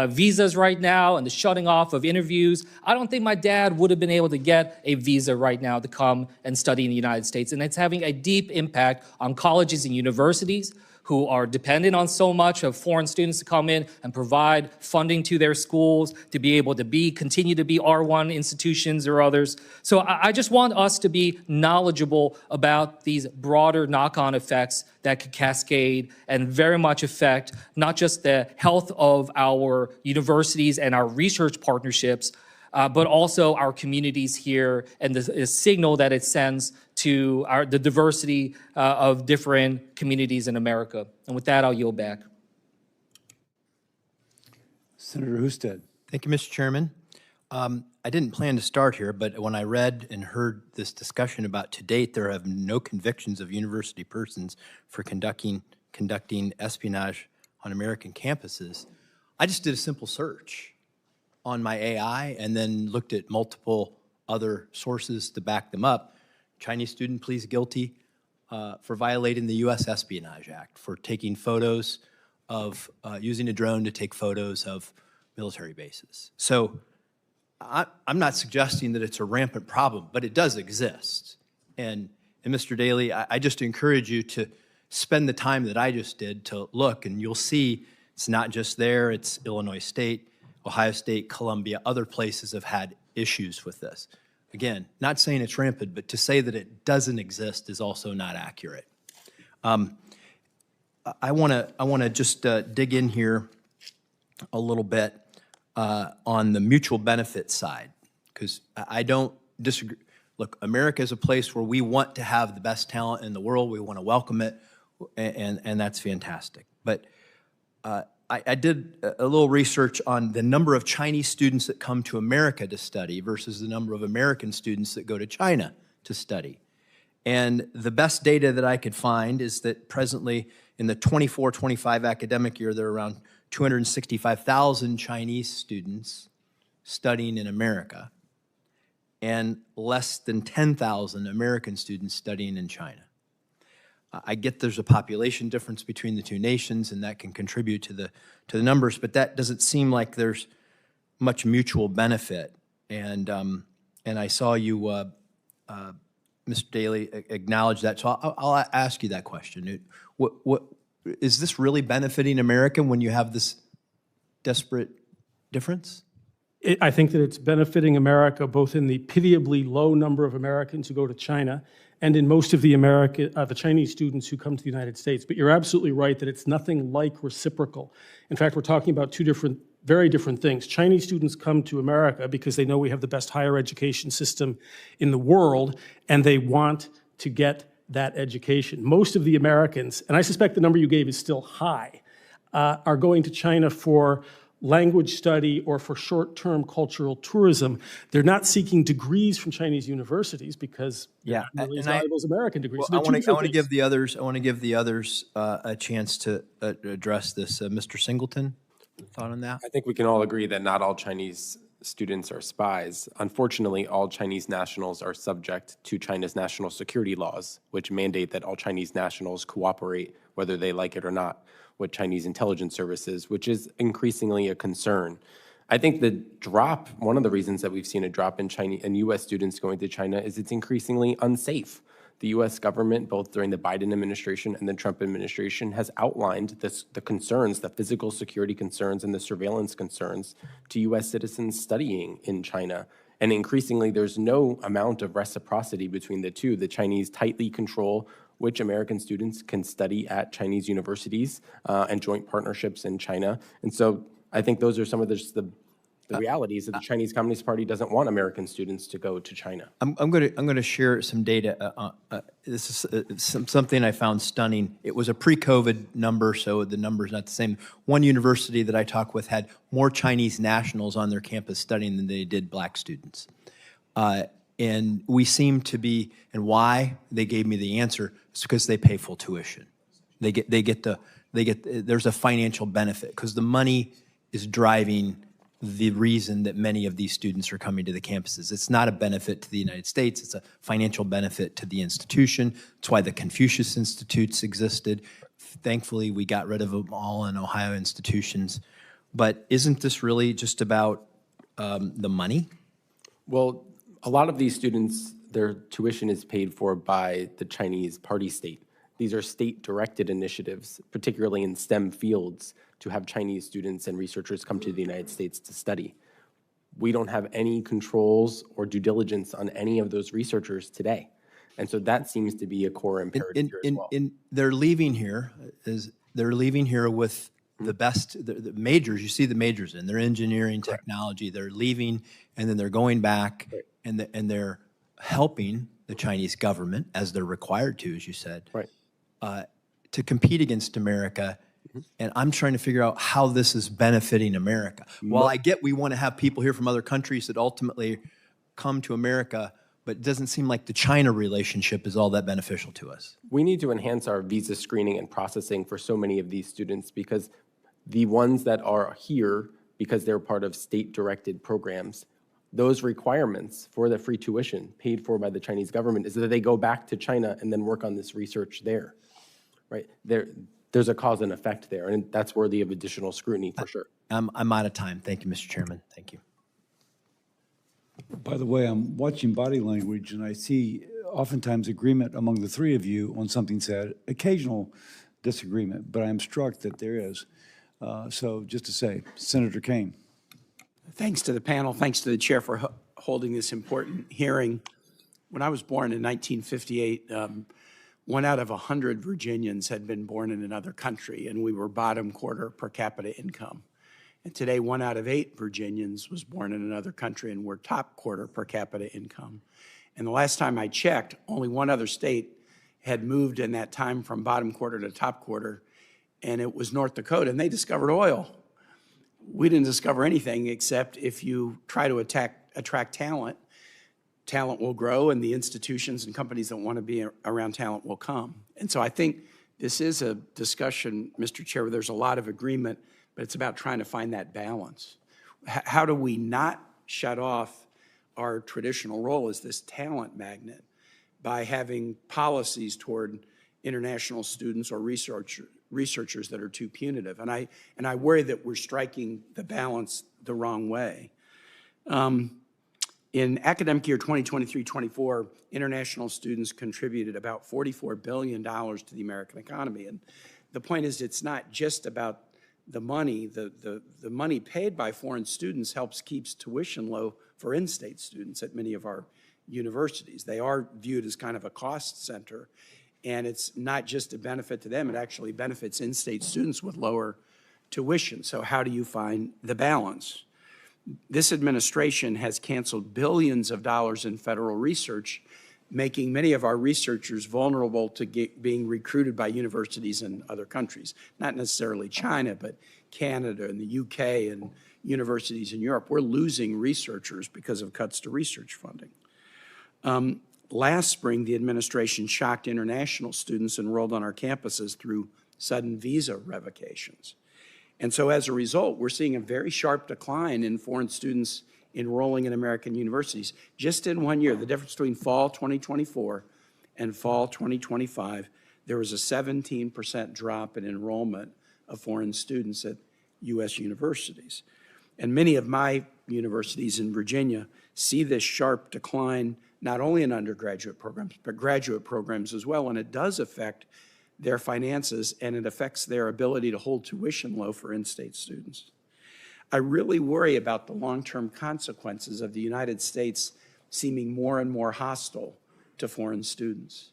visas right now and the shutting off of interviews, I don't think my dad would have been able to get a visa right now to come and study in the United States. And it's having a deep impact on colleges and universities who are dependent on so much of foreign students to come in and provide funding to their schools to be able to continue to be R1 institutions or others. So I just want us to be knowledgeable about these broader knock-on effects that could cascade and very much affect not just the health of our universities and our research partnerships, but also our communities here and the signal that it sends to the diversity of different communities in America. And with that, I'll yield back. Senator Husted. Thank you, Mr. Chairman. I didn't plan to start here, but when I read and heard this discussion about to date, there have no convictions of university persons for conducting espionage on American campuses. I just did a simple search on my AI and then looked at multiple other sources to back them up. Chinese student pleads guilty for violating the U.S. Espionage Act, for taking photos of, using a drone to take photos of military bases. So I'm not suggesting that it's a rampant problem, but it does exist. And Mr. Daly, I just encourage you to spend the time that I just did to look, and you'll see it's not just there, it's Illinois State, Ohio State, Columbia, other places have had issues with this. Again, not saying it's rampant, but to say that it doesn't exist is also not accurate. I want to just dig in here a little bit on the mutual benefit side, because I don't disagree. Look, America is a place where we want to have the best talent in the world. We want to welcome it, and that's fantastic. But I did a little research on the number of Chinese students that come to America to study versus the number of American students that go to China to study. And the best data that I could find is that presently in the 24-25 academic year, there are around 265,000 Chinese students studying in America and less than 10,000 American students studying in China. I get there's a population difference between the two nations, and that can contribute to the numbers, but that doesn't seem like there's much mutual benefit. And I saw you, Mr. Daly, acknowledge that. So I'll ask you that question. What is this really benefiting America when you have this desperate difference? I think that it's benefiting America both in the pitiably low number of Americans who go to China and in most of the Chinese students who come to the United States. But you're absolutely right that it's nothing like reciprocal. In fact, we're talking about two very different things. Chinese students come to America because they know we have the best higher education system in the world, and they want to get that education. Most of the Americans, and I suspect the number you gave is still high, are going to China for language study or for short-term cultural tourism. They're not seeking degrees from Chinese universities because they're really as valuable as American degrees. Well, I want to give the others. I want to give the others a chance to address this. Mr. Singleton, thought on that? I think we can all agree that not all Chinese students are spies. Unfortunately, all Chinese nationals are subject to China's national security laws, which mandate that all Chinese nationals cooperate, whether they like it or not, with Chinese intelligence services, which is increasingly a concern. I think the drop, one of the reasons that we've seen a drop in U.S. students going to China is it's increasingly unsafe. The U.S. government, both during the Biden administration and the Trump administration, has outlined the concerns, the physical security concerns and the surveillance concerns to U.S. citizens studying in China. And increasingly, there's no amount of reciprocity between the two. The Chinese tightly control which American students can study at Chinese universities and joint partnerships in China. And so I think those are some of the realities that the Chinese Communist Party doesn't want American students to go to China. I'm going to share some data. This is something I found stunning. It was a pre-COVID number, so the number's not the same. One university that I talked with had more Chinese nationals on their campus studying than they did black students. And we seem to be, and why? They gave me the answer. It's because they pay full tuition. There's a financial benefit because the money is driving the reason that many of these students are coming to the campuses. It's not a benefit to the United States. It's a financial benefit to the institution. That's why the Confucius Institutes existed. Thankfully, we got rid of them all in Ohio institutions. But isn't this really just about the money? Well, a lot of these students, their tuition is paid for by the Chinese party state. These are state-directed initiatives, particularly in STEM fields, to have Chinese students and researchers come to the United States to study. We don't have any controls or due diligence on any of those researchers today. And so that seems to be a core imperative here as well. They're leaving here with the best, the majors, you see the majors in, they're engineering, technology, they're leaving, and then they're going back, and they're helping the Chinese government, as they're required to, as you said, to compete against America. And I'm trying to figure out how this is benefiting America. Well, I get we want to have people here from other countries that ultimately come to America, but it doesn't seem like the China relationship is all that beneficial to us. We need to enhance our visa screening and processing for so many of these students, because the ones that are here because they're part of state-directed programs those requirements for the free tuition paid for by the Chinese government is that they go back to China and then work on this research there, right? There's a cause and effect there, and that's worthy of additional scrutiny for sure. I'm out of time. Thank you, Mr. Chairman. Thank you. By the way, I'm watching body language, and I see oftentimes agreement among the three of you on something said, occasional disagreement, but I'm struck that there is. So just to say, Senator Kaine. Thanks to the panel. Thanks to the chair for holding this important hearing. When I was born in 1958, 1 out of 100 Virginians had been born in another country, and we were bottom quarter per capita income. And today, 1 out of 8 Virginians was born in another country, and we're top quarter per capita income. And the last time I checked, only one other state had moved in that time from bottom quarter to top quarter, and it was North Dakota, and they discovered oil. We didn't discover anything except if you try to attract talent, talent will grow, and the institutions and companies that want to be around talent will come. And so I think this is a discussion, Mr. Chair, where there's a lot of agreement, but it's about trying to find that balance. How do we not shut off our traditional role as this talent magnet by having policies toward international students or researchers that are too punitive? And I worry that we're striking the balance the wrong way. In academic year 2023-24, international students contributed about $44 billion to the American economy. And the point is, it's not just about the money. The money paid by foreign students keeps tuition low for in-state students at many of our universities. They are viewed as kind of a cost center, and it's not just a benefit to them, it actually benefits in-state students with lower tuition. So how do you find the balance? This administration has canceled billions of dollars in federal research, making many of our researchers vulnerable to being recruited by universities in other countries, not necessarily China, but Canada and the UK and universities in Europe. We're losing researchers because of cuts to research funding. Last spring, the administration shocked international students enrolled on our campuses through sudden visa revocations. And so as a result, we're seeing a very sharp decline in foreign students enrolling in American universities. Just in 1 year, the difference between fall 2024 and fall 2025, there was a 17% drop in enrollment of foreign students at U.S. universities. And many of my universities in Virginia see this sharp decline not only in undergraduate programs, but graduate programs as well, and it does affect their finances, and it affects their ability to hold tuition low for in-state students. I really worry about the long-term consequences of the United States seeming more and more hostile to foreign students.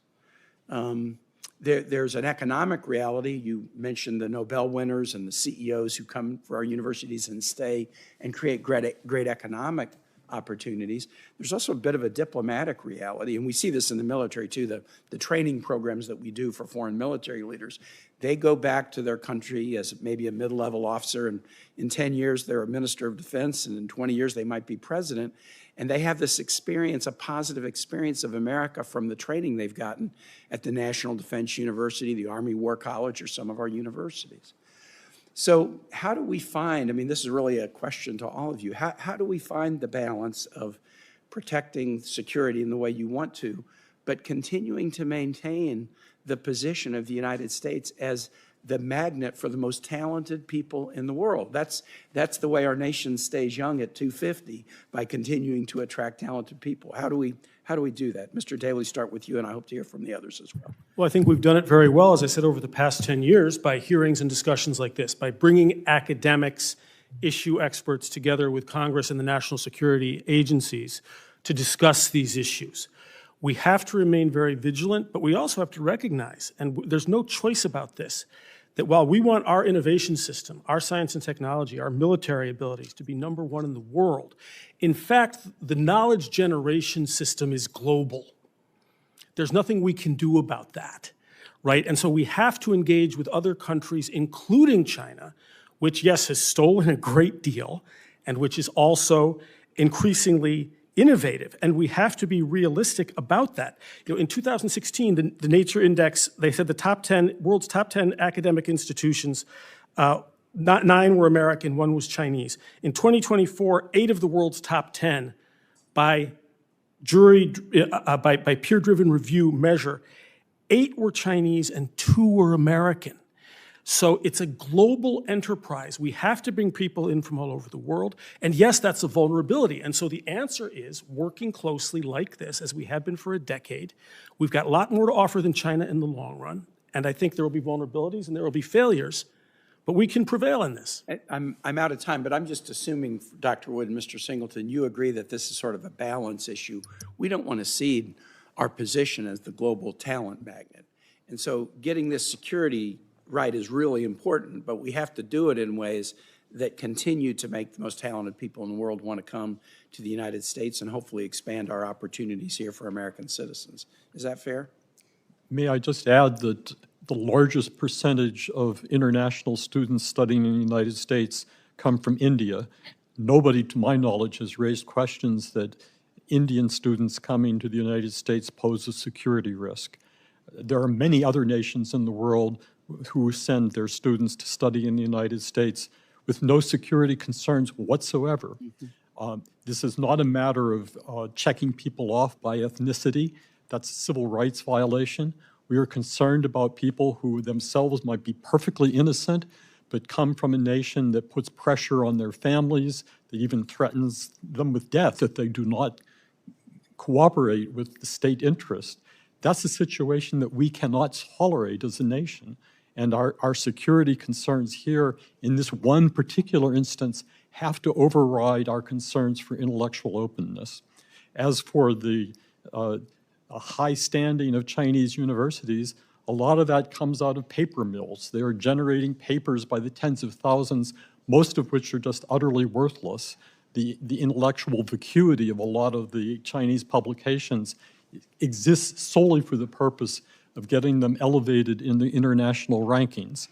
There's an economic reality. You mentioned the Nobel winners and the CEOs who come for our universities and stay and create great economic opportunities. There's also a bit of a diplomatic reality, and we see this in the military too, the training programs that we do for foreign military leaders. They go back to their country as maybe a mid-level officer, and in 10 years they're a minister of defense, and in 20 years they might be president, and they have this experience, a positive experience of America from the training they've gotten at the National Defense University, the Army War College, or some of our universities. So how do we find, I mean, this is really a question to all of you, how do we find the balance of protecting security in the way you want to, but continuing to maintain the position of the United States as the magnet for the most talented people in the world? That's the way our nation stays young at 250, by continuing to attract talented people. How do we do that? Mr. Daly, start with you, and I hope to hear from the others as well. Well, I think we've done it very well, as I said, over the past 10 years by hearings and discussions like this, by bringing academics, issue experts together with Congress and the national security agencies to discuss these issues. We have to remain very vigilant, but we also have to recognize, and there's no choice about this, that while we want our innovation system, our science and technology, our military abilities to be #1 in the world, in fact, the knowledge generation system is global. There's nothing we can do about that, right? And so we have to engage with other countries, including China, which, yes, has stolen a great deal, and which is also increasingly innovative, and we have to be realistic about that. You know, in 2016, the Nature Index, they said the world's top 10 academic institutions, 9 were American, 1 was Chinese. In 2024, 8 of the world's top 10 by peer-driven review measure, 8 were Chinese and 2 were American. So it's a global enterprise. We have to bring people in from all over the world. And yes, that's a vulnerability. And so the answer is working closely like this, as we have been for a decade. We've got a lot more to offer than China in the long run. And I think there will be vulnerabilities and there will be failures, but we can prevail in this. I'm out of time, but I'm just assuming, Dr. Wood and Mr. Singleton, you agree that this is sort of a balance issue. We don't want to cede our position as the global talent magnet. And so getting this security right is really important, but we have to do it in ways that continue to make the most talented people in the world want to come to the United States and hopefully expand our opportunities here for American citizens. Is that fair? May I just add that the largest percentage of international students studying in the United States come from India. Nobody, to my knowledge, has raised questions that Indian students coming to the United States pose a security risk. There are many other nations in the world who send their students to study in the United States with no security concerns whatsoever. This is not a matter of checking people off by ethnicity. That's a civil rights violation. We are concerned about people who themselves might be perfectly innocent, but come from a nation that puts pressure on their families, that even threatens them with death if they do not cooperate with the state interest. That's a situation that we cannot tolerate as a nation. And our security concerns here in this one particular instance have to override our concerns for intellectual openness. As for the high standing of Chinese universities, a lot of that comes out of paper mills. They are generating papers by the tens of thousands, most of which are just utterly worthless. The intellectual vacuity of a lot of the Chinese publications exists solely for the purpose of getting them elevated in the international rankings.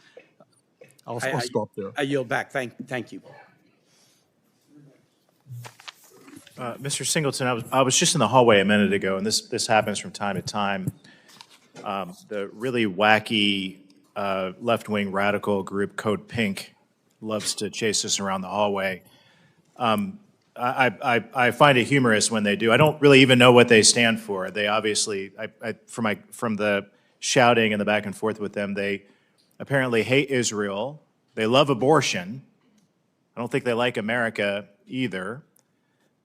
I'll stop there. I yield back. Thank you. Mr. Singleton, I was just in the hallway a minute ago, and this happens from time to time. The really wacky left-wing radical group Code Pink loves to chase us around the hallway. I find it humorous when they do. I don't really even know what they stand for. They obviously, from the shouting and the back and forth with them, they apparently hate Israel. They love abortion. I don't think they like America either.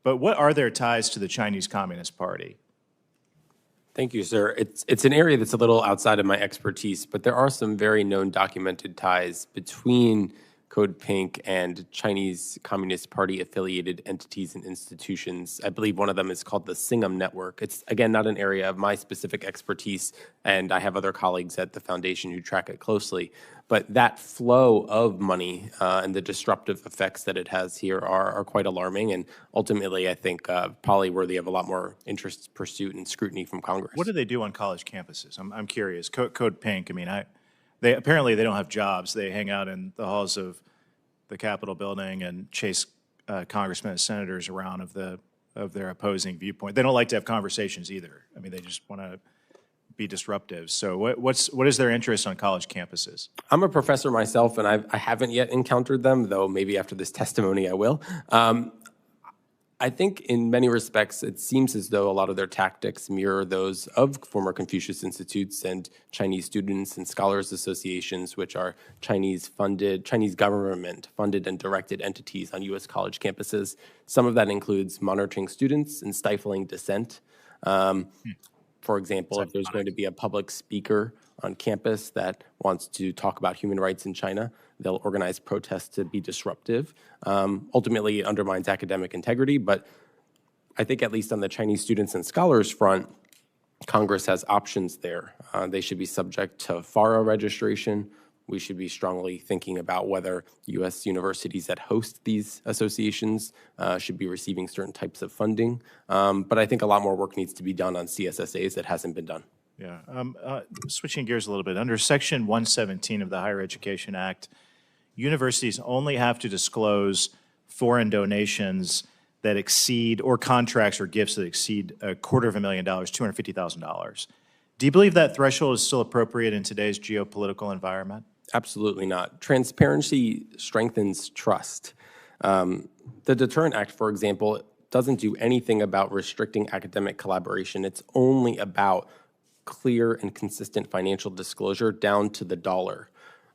But what are their ties to the Chinese Communist Party? Thank you, sir. It's an area that's a little outside of my expertise, but there are some very known documented ties between Code Pink and Chinese Communist Party affiliated entities and institutions. I believe one of them is called the Singham Network. It's, again, not an area of my specific expertise, and I have other colleagues at the foundation who track it closely. But that flow of money and the disruptive effects that it has here are quite alarming, and ultimately, I think, probably worthy of a lot more interest, pursuit, and scrutiny from Congress. What do they do on college campuses? I'm curious. Code Pink, I mean, they apparently they don't have jobs. They hang out in the halls of the Capitol building and chase congressmen and senators around of their opposing viewpoint. They don't like to have conversations either. I mean, they just want to be disruptive. So what is their interest on college campuses? I'm a professor myself, and I haven't yet encountered them, though maybe after this testimony I will. I think in many respects, it seems as though a lot of their tactics mirror those of former Confucius Institutes and Chinese students and scholars associations, which are Chinese government-funded and directed entities on U.S. college campuses. Some of that includes monitoring students and stifling dissent. For example, if there's going to be a public speaker on campus that wants to talk about human rights in China, they'll organize protests to be disruptive. Ultimately, it undermines academic integrity, but I think at least on the Chinese students and scholars front, Congress has options there. They should be subject to FARA registration. We should be strongly thinking about whether U.S. universities that host these associations should be receiving certain types of funding. But I think a lot more work needs to be done on CSSAs that hasn't been done. Yeah. Switching gears a little bit, under Section 117 of the Higher Education Act, universities only have to disclose foreign donations that exceed, or contracts or gifts that exceed $250,000, $250,000. Do you believe that threshold is still appropriate in today's geopolitical environment? Absolutely not. Transparency strengthens trust. The Deterrent Act, for example, doesn't do anything about restricting academic collaboration. It's only about clear and consistent financial disclosure down to the dollar.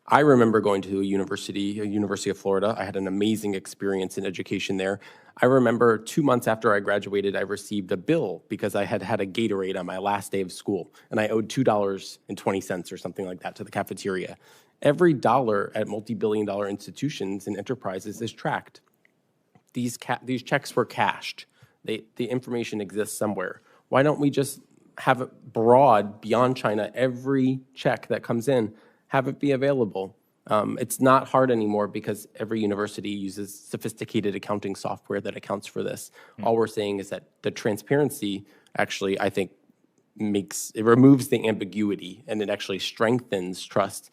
I remember going to a University of Florida. I had an amazing experience in education there. I remember 2 months after I graduated, I received a bill because I had had a Gatorade on my last day of school, and I owed $2.20 or something like that to the cafeteria. Every dollar at multi-billion-dollar institutions and enterprises is tracked. These checks were cashed. The information exists somewhere. Why don't we just have it broad beyond China? Every check that comes in, have it be available. It's not hard anymore because every university uses sophisticated accounting software that accounts for this. All we're saying is that the transparency actually, I think, removes the ambiguity, and it actually strengthens trust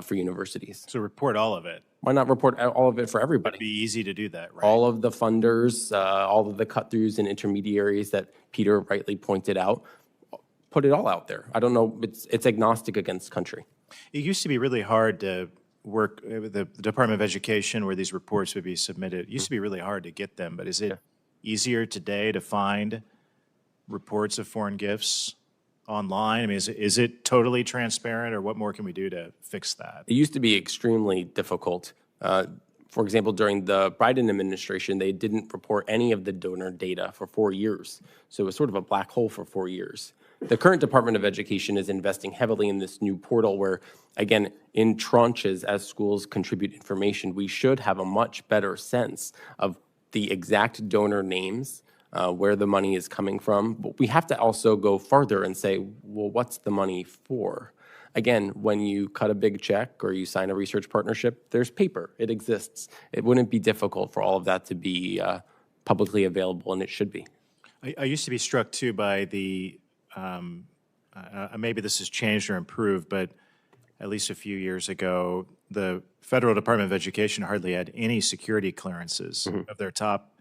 for universities. So report all of it. Why not report all of it for everybody? It'd be easy to do that, right? All of the funders, all of the cut-throughs and intermediaries that Peter rightly pointed out, put it all out there. I don't know, it's agnostic against country. It used to be really hard to work with the Department of Education where these reports would be submitted. It used to be really hard to get them, but is it easier today to find reports of foreign gifts online? I mean, is it totally transparent, or what more can we do to fix that? It used to be extremely difficult. For example, during the Biden administration, they didn't report any of the donor data for 4 years. So it was sort of a black hole for 4 years. The current Department of Education is investing heavily in this new portal where, again, in tranches, as schools contribute information, we should have a much better sense of the exact donor names, where the money is coming from. But we have to also go farther and say, well, what's the money for? Again, when you cut a big check or you sign a research partnership, there's paper. It exists. It wouldn't be difficult for all of that to be publicly available, and it should be. I used to be struck, too, by the maybe this has changed or improved, but at least a few years ago, the Federal Department of Education hardly had any security clearances of their top,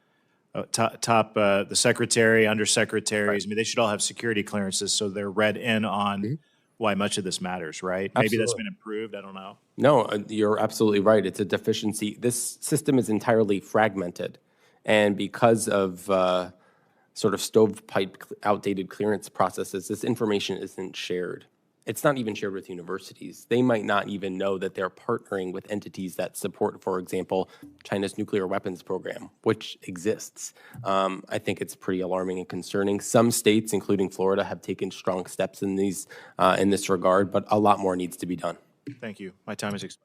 the secretary, undersecretaries. Right. I mean, they should all have security clearances, so they're read in on why much of this matters, right? Absolutely. Maybe that's been improved. I don't know. No, you're absolutely right. It's a deficiency. This system is entirely fragmented, and because of sort of stovepipe, outdated clearance processes, this information isn't shared. It's not even shared with universities. They might not even know that they're partnering with entities that support, for example, China's nuclear weapons program, which exists. I think it's pretty alarming and concerning. Some states, including Florida, have taken strong steps in this regard, but a lot more needs to be done. Thank you. My time is expired.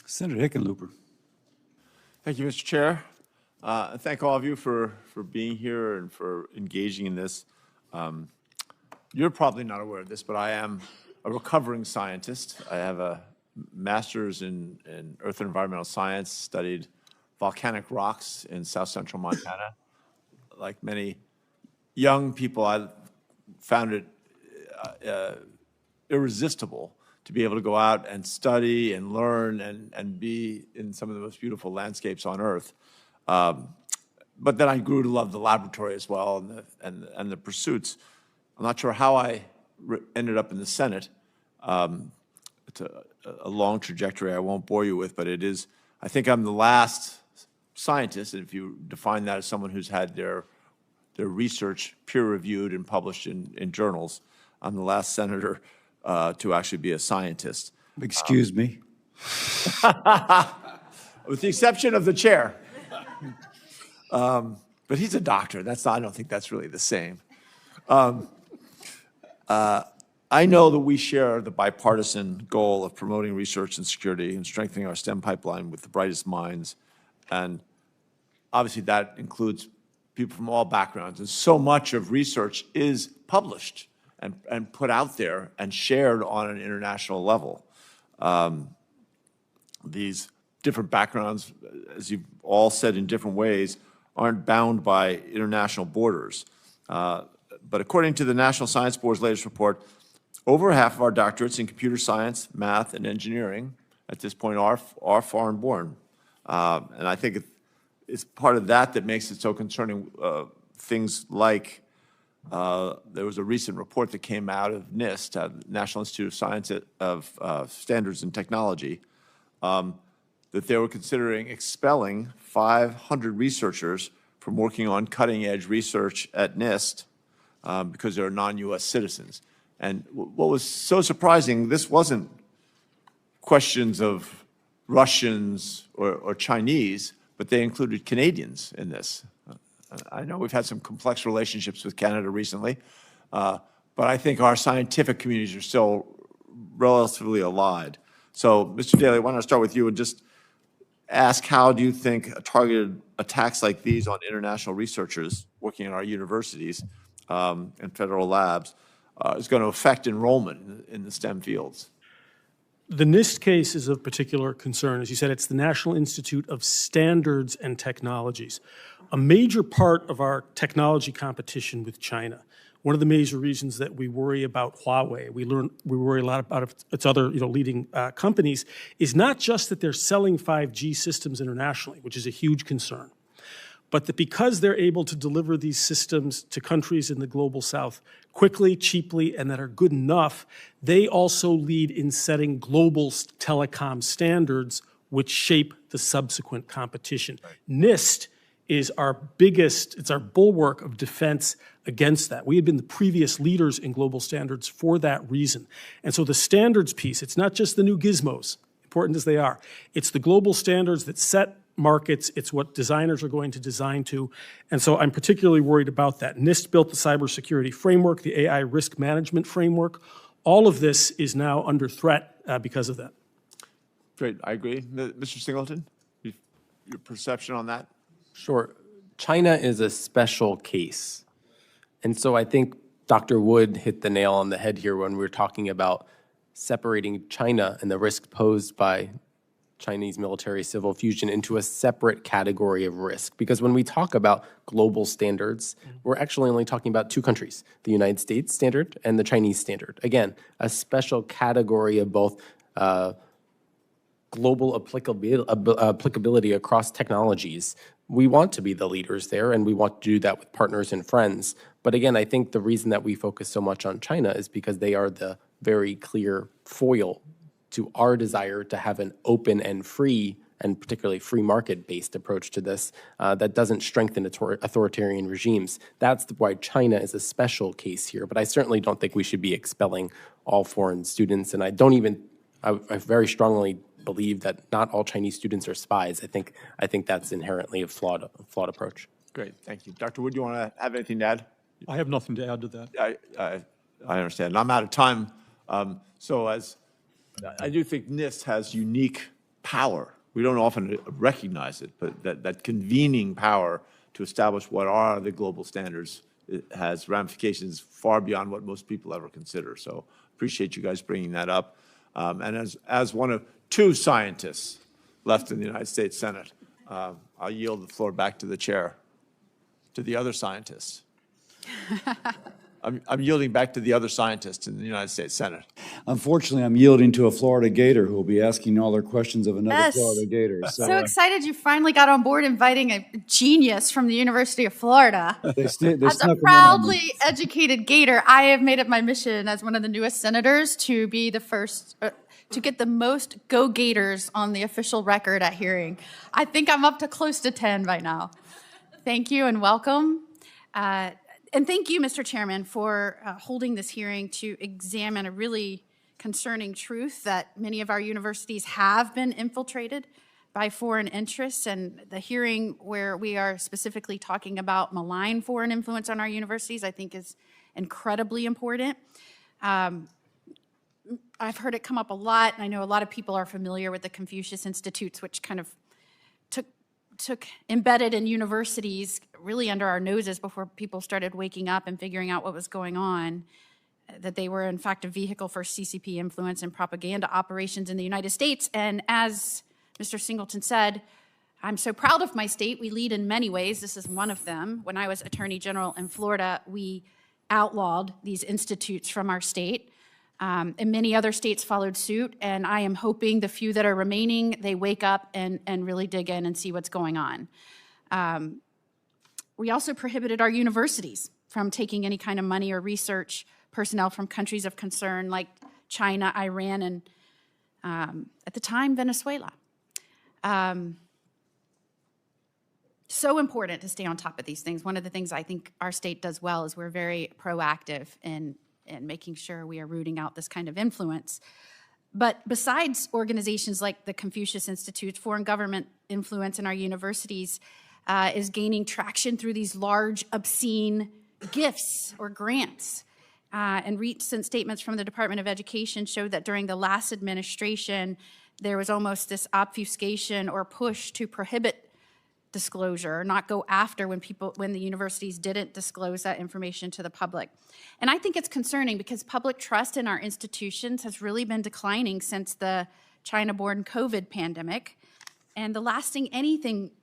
Senator Hickenlooper. Thank you, Mr. Chair. Thank all of you for being here and for engaging in this. You're probably not aware of this, but I am a recovering scientist. I have a master's in earth and environmental science, studied volcanic rocks in south central Montana. Like many young people, I found it irresistible to be able to go out and study and learn and be in some of the most beautiful landscapes on Earth. But then I grew to love the laboratory as well and the pursuits. I'm not sure how I ended up in the Senate. It's a long trajectory I won't bore you with, but it is, I think I'm the last scientist, and if you define that as someone who's had their research peer-reviewed and published in journals, I'm the last senator to actually be a scientist. Excuse me. With the exception of the chair. But he's a doctor. I don't think that's really the same. I know that we share the bipartisan goal of promoting research and security and strengthening our STEM pipeline with the brightest minds. And obviously that includes people from all backgrounds. And so much of research is published and put out there and shared on an international level. These different backgrounds, as you've all said in different ways, aren't bound by international borders. But according to the National Science Board's latest report, over half of our doctorates in computer science, math, and engineering at this point are foreign-born. And I think it's part of that makes it so concerning. Things like there was a recent report that came out of NIST, National Institute of Science of Standards and Technology, that they were considering expelling 500 researchers from working on cutting-edge research at NIST because they're non-U.S. citizens. And what was so surprising, this wasn't questions of Russians or Chinese, but they included Canadians in this. I know we've had some complex relationships with Canada recently, but I think our scientific communities are still relatively allied. So, Mr. Daly, why don't I start with you and just ask, how do you think targeted attacks like these on international researchers working in our universities and federal labs is going to affect enrollment in the STEM fields? The NIST case is of particular concern. As you said, it's the National Institute of Standards and Technologies, a major part of our technology competition with China. One of the major reasons that we worry about Huawei, we worry a lot about its other leading companies, is not just that they're selling 5G systems internationally, which is a huge concern, but that because they're able to deliver these systems to countries in the global south quickly, cheaply, and that are good enough, they also lead in setting global telecom standards which shape the subsequent competition. Right. NIST is our biggest, it's our bulwark of defense against that. We had been the previous leaders in global standards for that reason. And so the standards piece, it's not just the new gizmos, important as they are, it's the global standards that set markets, it's what designers are going to design to, and so I'm particularly worried about that. NIST built the cybersecurity framework, the AI risk management framework. All of this is now under threat because of that. Great, I agree. Mr. Singleton, your perception on that? Sure. China is a special case. And so I think Dr. Wood hit the nail on the head here when we were talking about separating China and the risk posed by Chinese military civil fusion into a separate category of risk. Because when we talk about global standards, we're actually only talking about two countries, the United States standard and the Chinese standard. Again, a special category of both global applicability across technologies. We want to be the leaders there, and we want to do that with partners and friends. But again, I think the reason that we focus so much on China is because they are the very clear foil to our desire to have an open and free, and particularly free market-based approach to this that doesn't strengthen authoritarian regimes. That's why China is a special case here. But I certainly don't think we should be expelling all foreign students, and I very strongly believe that not all Chinese students are spies. I think that's inherently a flawed approach. Great, thank you. Dr. Wood, do you want to have anything to add? I have nothing to add to that. I understand. I'm out of time. I do think NIST has unique power. We don't often recognize it, but that convening power to establish what are the global standards, it has ramifications far beyond what most people ever consider. So appreciate you guys bringing that up. And as one of two scientists left in the United States Senate, I'll yield the floor back to the chair, to the other scientists. I'm yielding back to the other scientists in the United States Senate. Unfortunately, I'm yielding to a Florida Gator who will be asking all their questions of another Florida Gator. So excited you finally got on board inviting a genius from the University of Florida. As a proudly educated Gator, I have made it my mission as one of the newest senators to be the first, to get the most Go Gators on the official record at hearing. I think I'm up to close to 10 by now. Thank you and welcome. And thank you, Mr. Chairman, for holding this hearing to examine a really concerning truth that many of our universities have been infiltrated by foreign interests, and the hearing where we are specifically talking about malign foreign influence on our universities, I think is incredibly important. I've heard it come up a lot, and I know a lot of people are familiar with the Confucius Institutes, which kind of took embedded in universities really under our noses before people started waking up and figuring out what was going on, that they were in fact a vehicle for CCP influence and propaganda operations in the United States. And as Mr. Singleton said, I'm so proud of my state. We lead in many ways. This is one of them. When I was Attorney General in Florida, we outlawed these institutes from our state. And many other states followed suit, and I am hoping the few that are remaining, they wake up and really dig in and see what's going on. We also prohibited our universities from taking any kind of money or research personnel from countries of concern like China, Iran, and at the time, Venezuela. so important to stay on top of these things. One of the things I think our state does well is we're very proactive in making sure we are rooting out this kind of influence. But besides organizations like the Confucius Institute, foreign government influence in our universities is gaining traction through these large, obscene gifts or grants. And recent statements from the Department of Education showed that during the last administration, there was almost this obfuscation or push to prohibit disclosure, not go after when the universities didn't disclose that information to the public. And I think it's concerning because public trust in our institutions has really been declining since the China-born COVID pandemic. And the last thing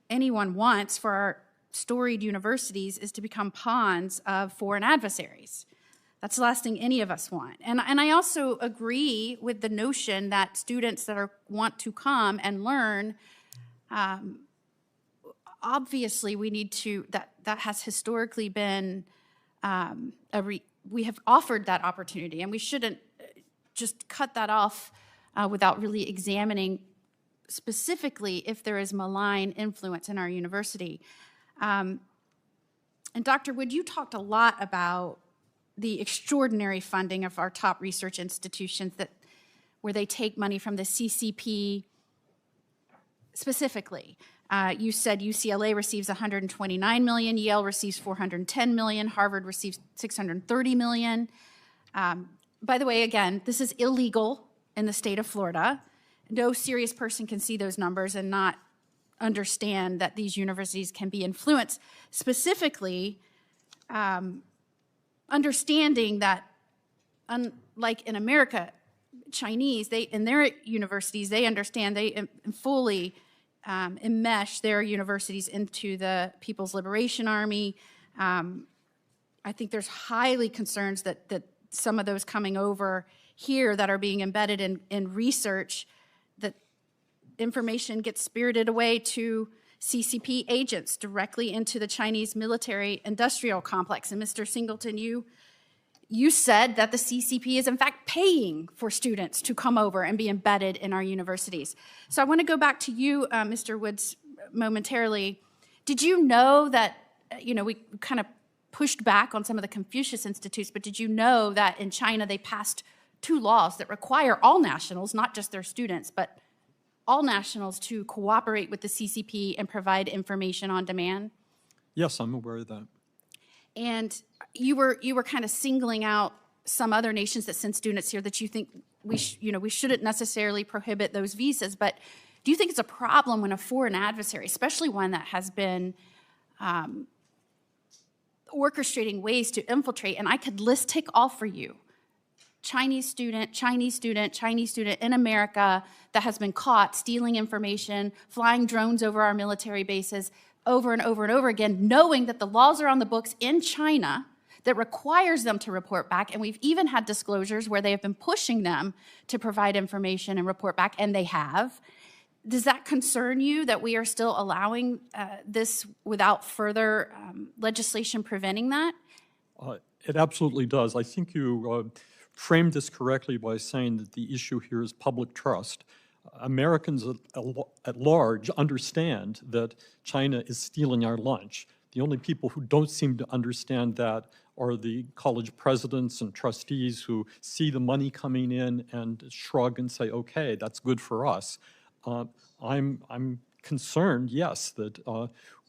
anyone wants for our storied universities is to become pawns of foreign adversaries. That's the last thing any of us want. And I also agree with the notion that students that want to come and learn, obviously we need to, that has historically been, we have offered that opportunity, and we shouldn't just cut that off without really examining specifically if there is malign influence in our university. And Dr. Wood, you talked a lot about the extraordinary funding of our top research institutions where they take money from the CCP specifically. You said UCLA receives $129 million, Yale receives $410 million, Harvard receives $630 million. By the way, again, this is illegal in the state of Florida. No serious person can see those numbers and not understand that these universities can be influenced. Specifically, understanding that, unlike in America, Chinese, in their universities, they understand, they fully enmesh their universities into the People's Liberation Army. I think there's highly concerns that some of those coming over here that are being embedded in research, that information gets spirited away to CCP agents directly into the Chinese military industrial complex. And Mr. Singleton, you said that the CCP is in fact paying for students to come over and be embedded in our universities. So I want to go back to you, Mr. Woods, momentarily. Did you know that, we kind of pushed back on some of the Confucius Institutes, but did you know that in China they passed 2 laws that require all nationals, not just their students, but all nationals to cooperate with the CCP and provide information on demand? Yes, I'm aware of that. And you were kind of singling out some other nations that send students here that you think we shouldn't necessarily prohibit those visas. But do you think it's a problem when a foreign adversary, especially one that has been orchestrating ways to infiltrate, and I could take off for you, Chinese student in America that has been caught stealing information, flying drones over our military bases over and over and over again, knowing that the laws are on the books in China that requires them to report back. And we've even had disclosures where they have been pushing them to provide information and report back, and they have. Does that concern you that we are still allowing this without further legislation preventing that? It absolutely does. I think you framed this correctly by saying that the issue here is public trust. Americans at large understand that China is stealing our lunch. The only people who don't seem to understand that are the college presidents and trustees who see the money coming in and shrug and say, okay, that's good for us. I'm concerned, yes, that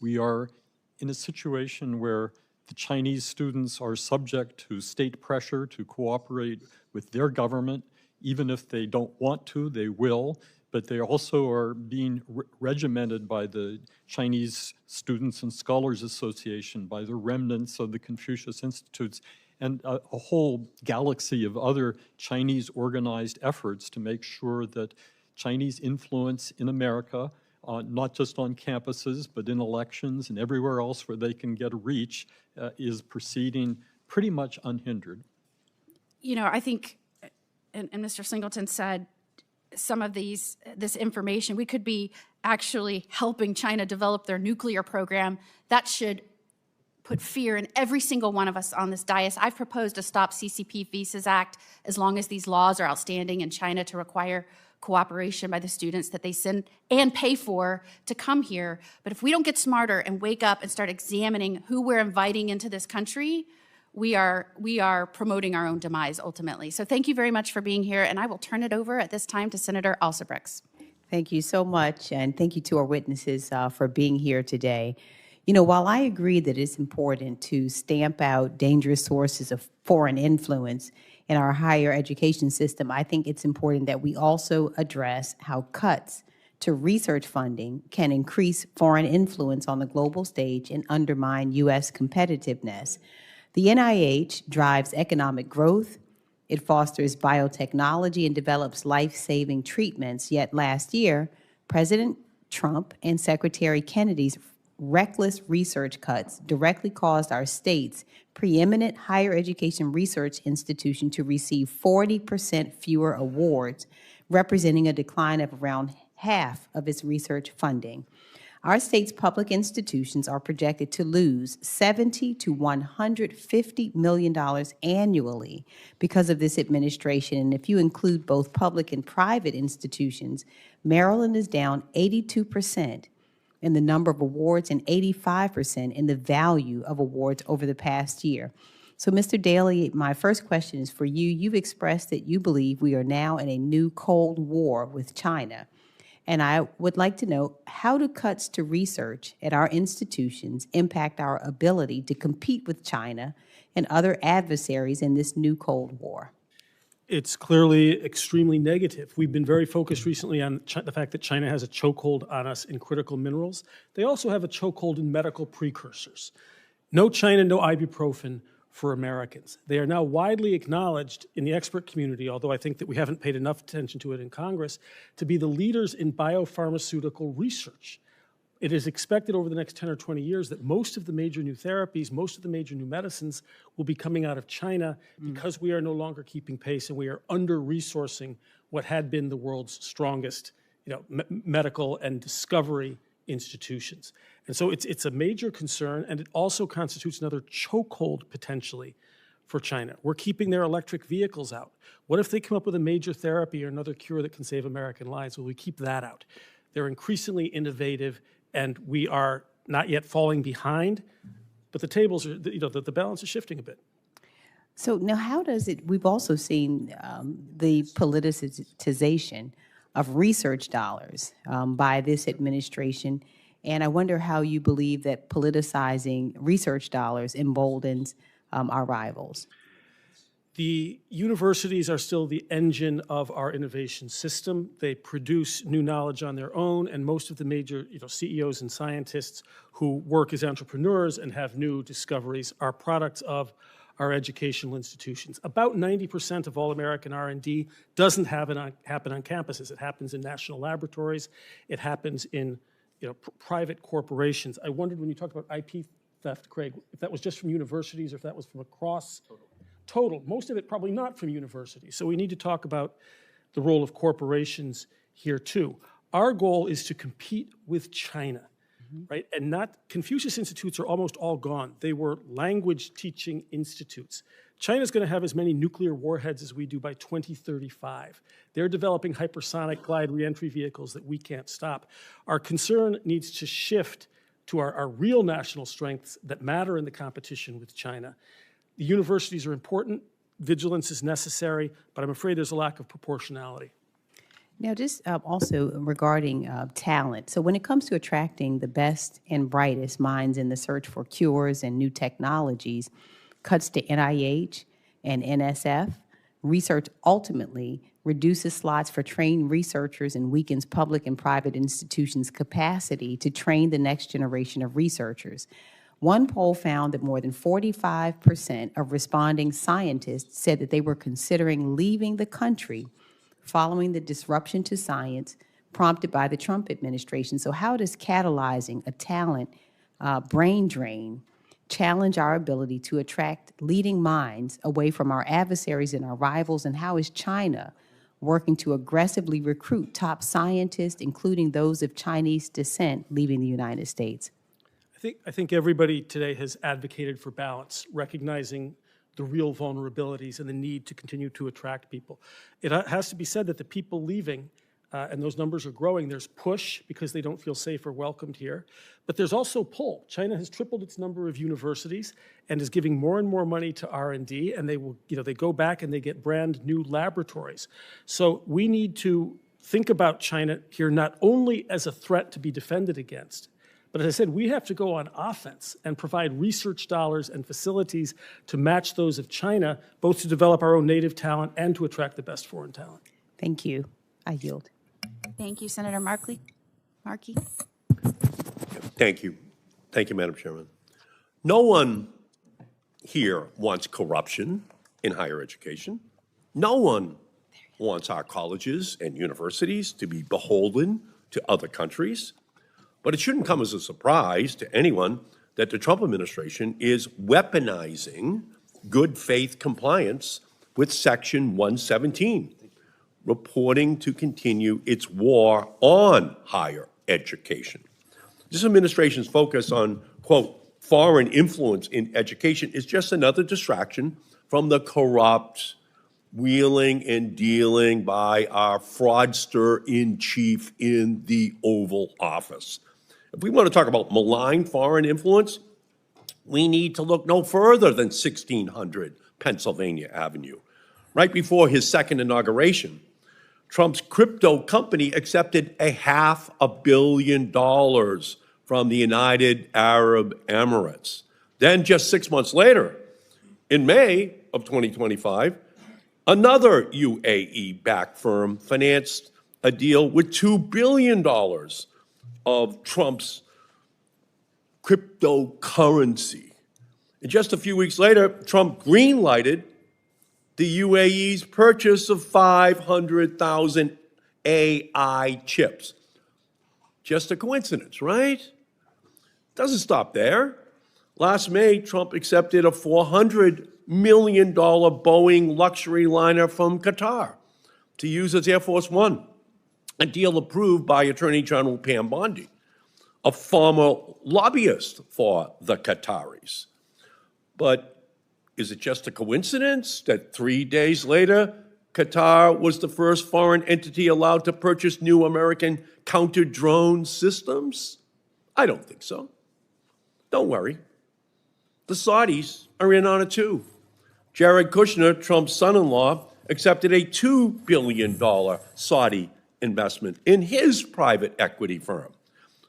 we are in a situation where the Chinese students are subject to state pressure to cooperate with their government. Even if they don't want to, they will. But they also are being regimented by the Chinese Students and Scholars Association, by the remnants of the Confucius Institutes, and a whole galaxy of other Chinese organized efforts to make sure that Chinese influence in America, not just on campuses, but in elections and everywhere else where they can get a reach, is proceeding pretty much unhindered. I think, and Mr. Singleton said, some of this information, we could be actually helping China develop their nuclear program. That should put fear in every single one of us on this dais. I've proposed a Stop CCP Visas Act as long as these laws are outstanding in China to require cooperation by the students that they send and pay for to come here. But if we don't get smarter and wake up and start examining who we're inviting into this country, we are promoting our own demise ultimately. So thank you very much for being here, and I will turn it over at this time to Senator Alsobrooks. Thank you so much, and thank you to our witnesses for being here today. You know, while I agree that it's important to stamp out dangerous sources of foreign influence in our higher education system, I think it's important that we also address how cuts to research funding can increase foreign influence on the global stage and undermine U.S. competitiveness. The NIH drives economic growth, it fosters biotechnology and develops life-saving treatments, yet last year, President Trump and Secretary Kennedy's reckless research cuts directly caused our state's preeminent higher education research institution to receive 40% fewer awards, representing a decline of around half of its research funding. Our state's public institutions are projected to lose $70 to $150 million annually because of this administration. And if you include both public and private institutions, Maryland is down 82% in the number of awards and 85% in the value of awards over the past year. So, Mr. Daly, my first question is for you. You've expressed that you believe we are now in a new Cold War with China. And I would like to know, how do cuts to research at our institutions impact our ability to compete with China and other adversaries in this new Cold War? It's clearly extremely negative. We've been very focused recently on the fact that China has a chokehold on us in critical minerals. They also have a chokehold in medical precursors. No China, no ibuprofen for Americans. They are now widely acknowledged in the expert community, although I think that we haven't paid enough attention to it in Congress, to be the leaders in biopharmaceutical research. It is expected over the next 10 or 20 years that most of the major new therapies, most of the major new medicines will be coming out of China because we are no longer keeping pace and we are under-resourcing what had been the world's strongest, medical and discovery institutions. And so it's a major concern, and it also constitutes another chokehold potentially for China. We're keeping their electric vehicles out. What if they come up with a major therapy or another cure that can save American lives? Will we keep that out? They're increasingly innovative, and we are not yet falling behind, but the tables are, the balance is shifting a bit. So now how does it, we've also seen the politicization of research dollars by this administration, and I wonder how you believe that politicizing research dollars emboldens our rivals. The universities are still the engine of our innovation system. They produce new knowledge on their own, and most of the major CEOs and scientists who work as entrepreneurs and have new discoveries are products of our educational institutions. About 90% of all American R&D doesn't happen on campuses. It happens in national laboratories. It happens in private corporations. I wondered when you talked about IP theft, Craig, if that was just from universities or if that was from across total. Most of it probably not from universities. So we need to talk about the role of corporations here too. Our goal is to compete with China, right? And Confucius Institutes are almost all gone. They were language teaching institutes. China's going to have as many nuclear warheads as we do by 2035. They're developing hypersonic glide reentry vehicles that we can't stop. Our concern needs to shift to our real national strengths that matter in the competition with China. The universities are important, vigilance is necessary, but I'm afraid there's a lack of proportionality. Now, just also regarding talent. So when it comes to attracting the best and brightest minds in the search for cures and new technologies, cuts to NIH and NSF, research ultimately reduces slots for trained researchers and weakens public and private institutions' capacity to train the next generation of researchers. One poll found that more than 45% of responding scientists said that they were considering leaving the country following the disruption to science prompted by the Trump administration. So how does catalyzing a talent brain drain challenge our ability to attract leading minds away from our adversaries and our rivals? And how is China working to aggressively recruit top scientists, including those of Chinese descent, leaving the United States? I think everybody today has advocated for balance, recognizing the real vulnerabilities and the need to continue to attract people. It has to be said that the people leaving and those numbers are growing. There's push because they don't feel safe or welcomed here. But there's also pull. China has tripled its number of universities and is giving more and more money to R&D, and they go back and they get brand new laboratories. So we need to think about China here not only as a threat to be defended against, but as I said, we have to go on offense and provide research dollars and facilities to match those of China, both to develop our own native talent and to attract the best foreign talent. Thank you. I yield. Thank you, Senator Markey. Thank you. Thank you, Madam Chairman. No one here wants corruption in higher education. No one wants our colleges and universities to be beholden to other countries. But it shouldn't come as a surprise to anyone that the Trump administration is weaponizing good faith compliance with Section 117, reporting to continue its war on higher education. This administration's focus on, quote, foreign influence in education is just another distraction from the corrupt wheeling and dealing by our fraudster-in-chief in the Oval Office. If we want to talk about malign foreign influence, we need to look no further than 1600 Pennsylvania Avenue. Right before his second inauguration, Trump's crypto company accepted $500 million from the United Arab Emirates. Then just 6 months later, in May of 2025, another UAE-backed firm financed a deal with $2 billion of Trump's cryptocurrency. And just a few weeks later, Trump green-lighted the UAE's purchase of 500,000 AI chips. Just a coincidence, right? Doesn't stop there. Last May, Trump accepted a $400 million Boeing luxury liner from Qatar to use as Air Force One, a deal approved by Attorney General Pam Bondi, a former lobbyist for the Qataris. But is it just a coincidence that 3 days later, Qatar was the first foreign entity allowed to purchase new American counter-drone systems? I don't think so. Don't worry. The Saudis are in on it too. Jared Kushner, Trump's son-in-law, accepted a $2 billion Saudi investment in his private equity firm.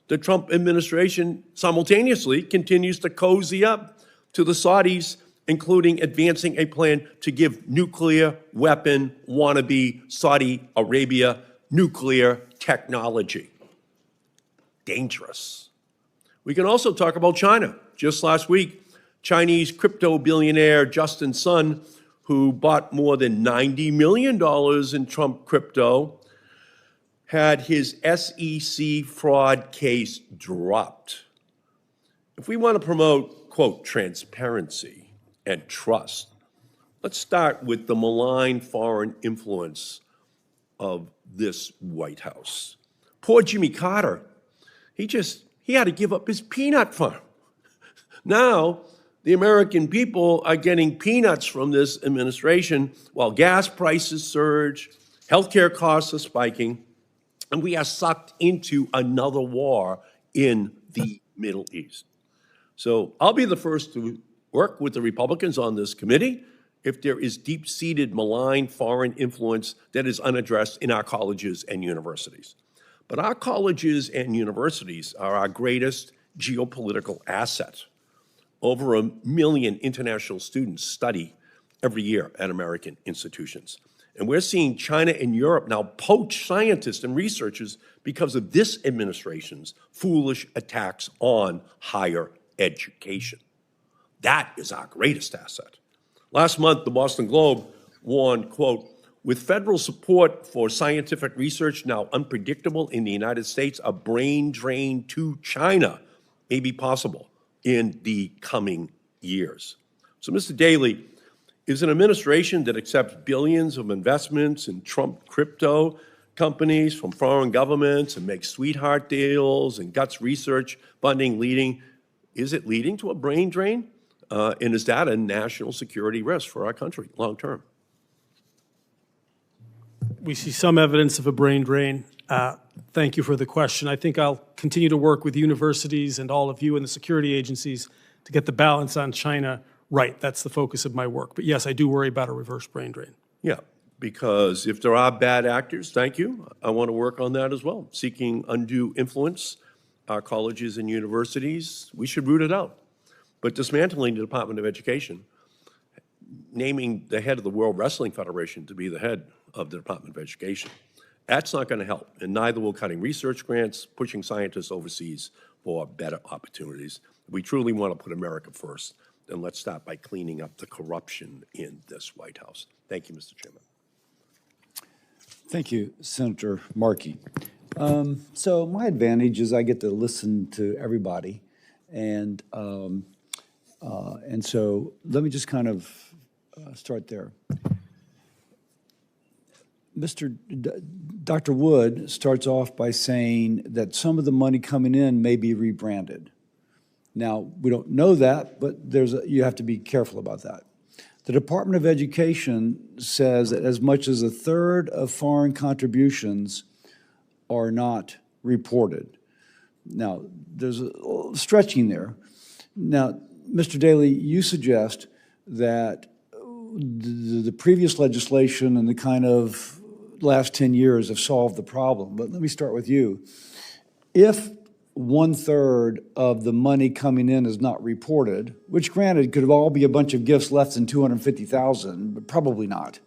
The Trump administration simultaneously continues to cozy up to the Saudis, including advancing a plan to give nuclear weapon wannabe Saudi Arabia nuclear technology. Dangerous. We can also talk about China. Just last week, Chinese crypto billionaire Justin Sun, who bought more than $90 million in Trump crypto, had his SEC fraud case dropped. If we want to promote, quote, transparency and trust, let's start with the malign foreign influence of this White House. Poor Jimmy Carter, he had to give up his peanut farm. Now, the American people are getting peanuts from this administration while gas prices surge, healthcare costs are spiking, and we are sucked into another war in the Middle East. So I'll be the first to work with the Republicans on this committee if there is deep-seated malign foreign influence that is unaddressed in our colleges and universities. But our colleges and universities are our greatest geopolitical asset. Over 1 million international students study every year at American institutions. And we're seeing China and Europe now poach scientists and researchers because of this administration's foolish attacks on higher education. That is our greatest asset. Last month, the Boston Globe warned, quote, with federal support for scientific research now unpredictable in the United States, a brain drain to China may be possible in the coming years. So, Mr. Daly, is an administration that accepts billions of investments in Trump crypto companies from foreign governments and makes sweetheart deals and guts research funding leading to a brain drain? And is that a national security risk for our country long term? We see some evidence of a brain drain. Thank you for the question. I think I'll continue to work with universities and all of you and the security agencies to get the balance on China right. That's the focus of my work. But yes, I do worry about a reverse brain drain. Yeah, because if there are bad actors, thank you, I want to work on that as well. Seeking undue influence, our colleges and universities, we should root it out. But dismantling the Department of Education, naming the head of the World Wrestling Federation to be the head of the Department of Education, that's not going to help, and neither will cutting research grants, pushing scientists overseas for better opportunities. If we truly want to put America first, then let's start by cleaning up the corruption in this White House. Thank you, Mr. Chairman. Thank you, Senator Markey. So my advantage is I get to listen to everybody, and so let me just kind of start there. Dr. Wood starts off by saying that some of the money coming in may be rebranded. Now, we don't know that, but you have to be careful about that. The Department of Education says that as much as a third of foreign contributions are not reported. Now, there's a stretching there. Now, Mr. Daly, you suggest that the previous legislation and the kind of last 10 years have solved the problem. But let me start with you. If 1/3 of the money coming in is not reported, which granted could all be a bunch of gifts less than $250,000, but probably not.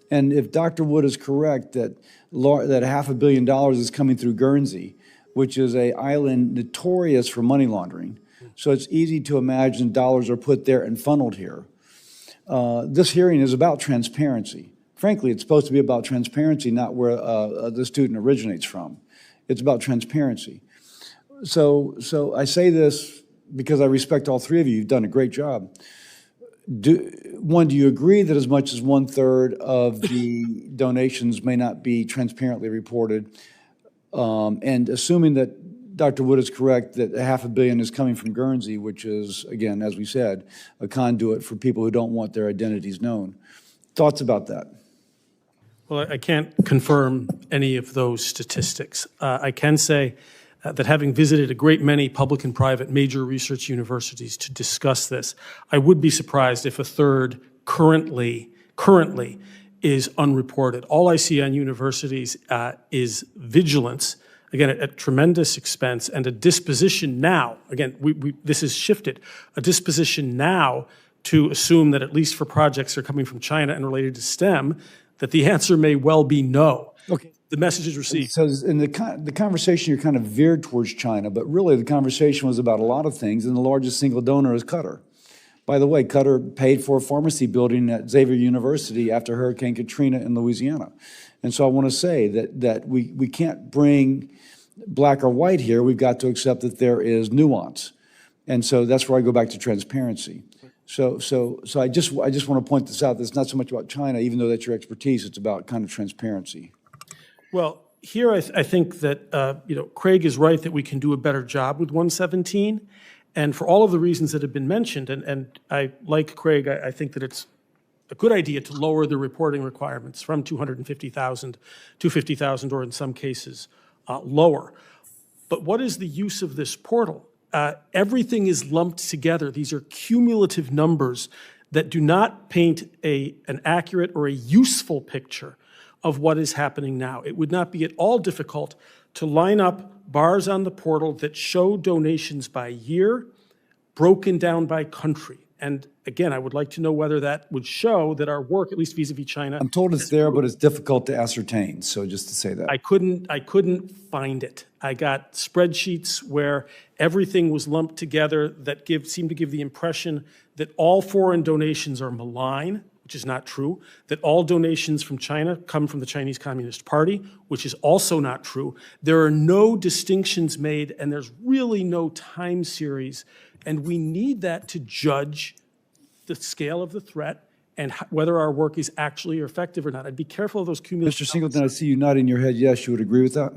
And if Dr. Wood is correct that $500 million is coming through Guernsey, which is an island notorious for money laundering, so it's easy to imagine dollars are put there and funneled here. This hearing is about transparency. Frankly, it's supposed to be about transparency, not where the student originates from. It's about transparency. So I say this because I respect all three of you. You've done a great job. Do you agree that as much as 1/3 of the donations may not be transparently reported? And assuming that Dr. Wood is correct, that $500 million is coming from Guernsey, which is, again, as we said, a conduit for people who don't want their identities known. Thoughts about that? Well, I can't confirm any of those statistics. I can say that having visited a great many public and private major research universities to discuss this, I would be surprised if 1/3 currently is unreported. All I see on universities is vigilance, again, at tremendous expense, and a disposition now, again, this is shifted, a disposition now to assume that at least for projects that are coming from China and related to STEM, that the answer may well be no. Okay. The message is received. So in the conversation, you're kind of veered towards China, but really the conversation was about a lot of things, and the largest single donor is Qatar. By the way, Qatar paid for a pharmacy building at Xavier University after Hurricane Katrina in Louisiana. And so I want to say that we can't bring black or white here. We've got to accept that there is nuance. And so that's where I go back to transparency. So I just want to point this out. That it's not so much about China, even though that's your expertise. It's about kind of transparency. Well, here I think that Craig is right that we can do a better job with 117, and for all of the reasons that have been mentioned, and I like Craig, I think that it's a good idea to lower the reporting requirements from 250,000 to 50,000, or in some cases lower. But what is the use of this portal? Everything is lumped together. These are cumulative numbers that do not paint an accurate or a useful picture of what is happening now. It would not be at all difficult to line up bars on the portal that show donations by year, broken down by country. And again, I would like to know whether that would show that our work, at least vis-a-vis China. I'm told it's there, but it's difficult to ascertain. So just to say that. I couldn't find it. I got spreadsheets where everything was lumped together that seemed to give the impression that all foreign donations are malign, which is not true, that all donations from China come from the Chinese Communist Party, which is also not true. There are no distinctions made, and there's really no time series, and we need that to judge the scale of the threat and whether our work is actually effective or not. I'd be careful of those cumulative. Mr. Singleton, I see you nodding your head yes. You would agree with that?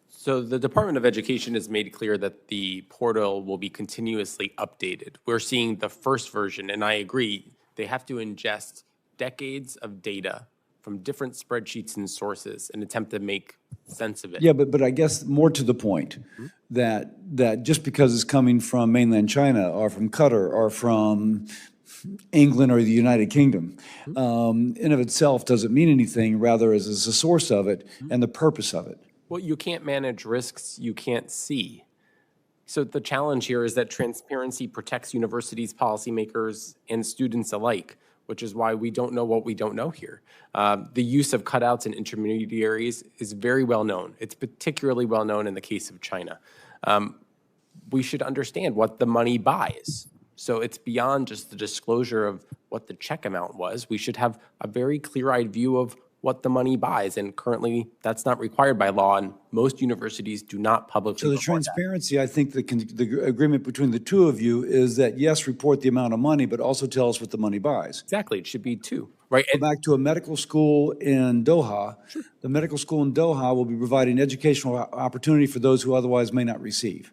So the Department of Education has made clear that the portal will be continuously updated. We're seeing the first version, and I agree, they have to ingest decades of data from different spreadsheets and sources and attempt to make sense of it. Yeah, but I guess more to the point that just because it's coming from mainland China or from Qatar or from England or the United Kingdom, in of itself doesn't mean anything, rather as is the source of it and the purpose of it. Well, you can't manage risks you can't see. So the challenge here is that transparency protects universities, policymakers, and students alike, which is why we don't know what we don't know here. The use of cutouts and intermediaries is very well known. It's particularly well known in the case of China. We should understand what the money buys. So it's beyond just the disclosure of what the check amount was. We should have a very clear-eyed view of what the money buys, and currently that's not required by law, and most universities do not publicly So the report that. transparency, I think the agreement between the two of you is that, yes, report the amount of money, but also tell us what the money buys. Exactly, it should be two, right? Go back to a medical school in Doha. Sure. The medical school in Doha will be providing educational opportunity for those who otherwise may not receive.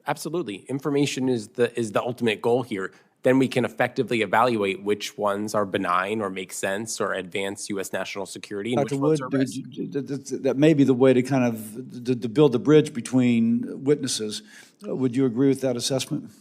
Absolutely. Information is the ultimate goal here. Then we can effectively evaluate which ones are benign or make sense or advance U.S. national security, and Dr. which ones Wood, are risk. that may be the way to kind of to build the bridge between witnesses. Would you agree with that assessment?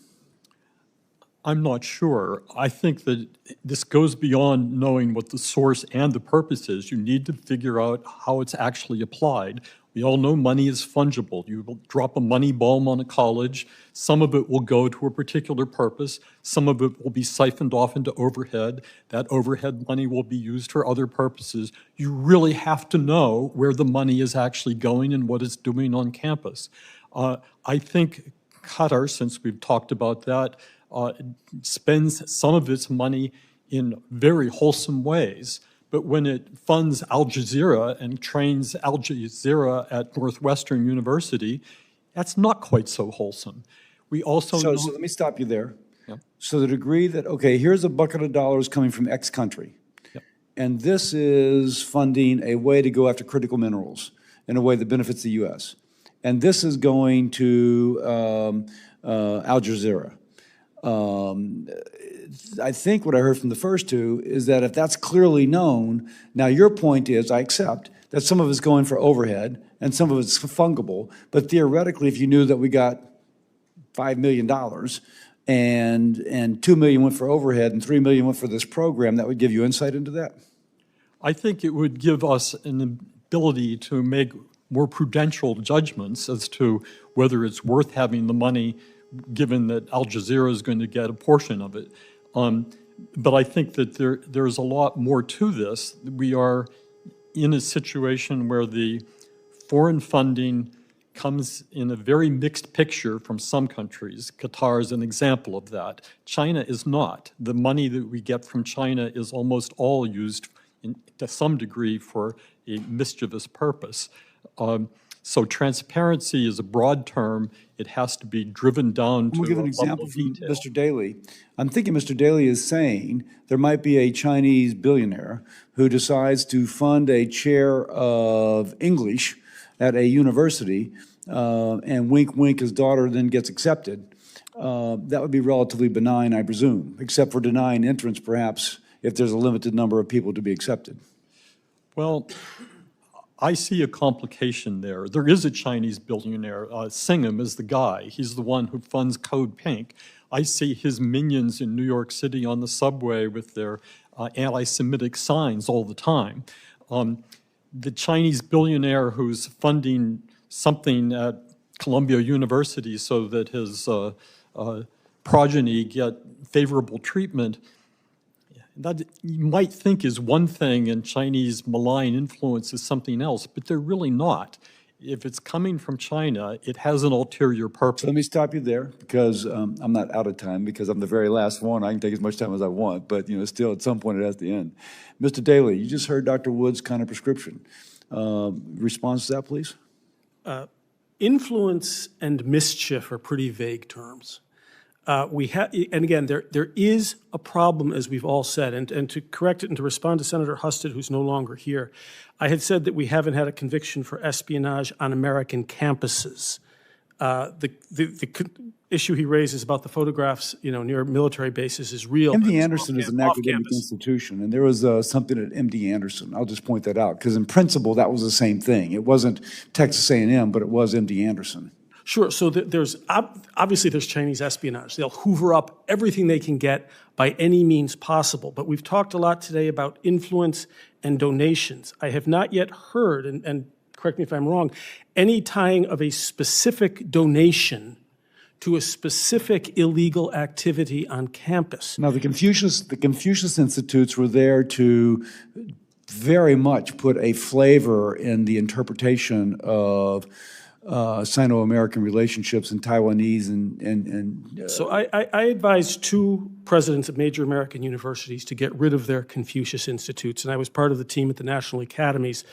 I'm not sure. I think that this goes beyond knowing what the source and the purpose is. You need to figure out how it's actually applied. We all know money is fungible. You will drop a money bomb on a college. Some of it will go to a particular purpose. Some of it will be siphoned off into overhead. That overhead money will be used for other purposes. You really have to know where the money is actually going and what it's doing on campus. I think Qatar, since we've talked about that, spends some of its money in very wholesome ways. But when it funds Al Jazeera and trains Al Jazeera at Northwestern University, that's not quite so wholesome. We also So know— let me stop you there. Yeah. So the degree that, okay, here's a bucket of dollars coming from X country. Yep. And this is funding a way to go after critical minerals in a way that benefits the U.S. And this is going to Al Jazeera. I think what I heard from the first two is that if that's clearly known, now your point is, I accept, that some of it's going for overhead and some of it's fungible, but theoretically, if you knew that we got $5 million and $2 million went for overhead and $3 million went for this program, that would give you insight into that? I think it would give us an ability to make more prudential judgments as to whether it's worth having the money, given that Al Jazeera is going to get a portion of it. But I think that there's a lot more to this. We are in a situation where the foreign funding comes in a very mixed picture from some countries. Qatar is an example of that. China is not. The money that we get from China is almost all used to some degree for a mischievous purpose. So transparency is a broad term. It has to be driven down to I'm going to give an a level example of from detail. Mr. Daly. I'm thinking Mr. Daly is saying there might be a Chinese billionaire who decides to fund a chair of English at a university, and wink, wink, his daughter then gets accepted. That would be relatively benign, I presume, except for denying entrance, perhaps, if there's a limited number of people to be accepted. Well, I see a complication there. There is a Chinese billionaire. Singham is the guy. He's the one who funds Code Pink. I see his minions in New York City on the subway with their anti-Semitic signs all the time. The Chinese billionaire who's funding something at Columbia University so that his progeny get favorable treatment, that you might think is one thing and Chinese malign influence is something else, but they're really not. If it's coming from China, it has an ulterior purpose. So let me stop you there, because I'm not out of time, because I'm the very last one. I can take as much time as I want, but still at some point it has to end. Mr. Daly, you just heard Dr. Wood's kind of prescription. Response to that, please? Influence and mischief are pretty vague terms. And again, there is a problem, as we've all said, and to correct it and to respond to Senator Husted, who's no longer here, I had said that we haven't had a conviction for espionage on American campuses. The issue he raises about the photographs, near military bases is real. MD Anderson is an academic institution, and there was something at MD Anderson. I'll just point that out, because in principle, that was the same thing. It wasn't Texas A&M, but it was MD Anderson. Sure. So obviously there's Chinese espionage. They'll hoover up everything they can get by any means possible. But we've talked a lot today about influence and donations. I have not yet heard, and correct me if I'm wrong, any tying of a specific donation to a specific illegal activity on campus. Now, the Confucius Institutes were there to very much put a flavor in the interpretation of Sino-American relationships and Taiwanese and So I advised 2 presidents of major American universities to get rid of their Confucius Institutes, and I was part of the team at the National Academies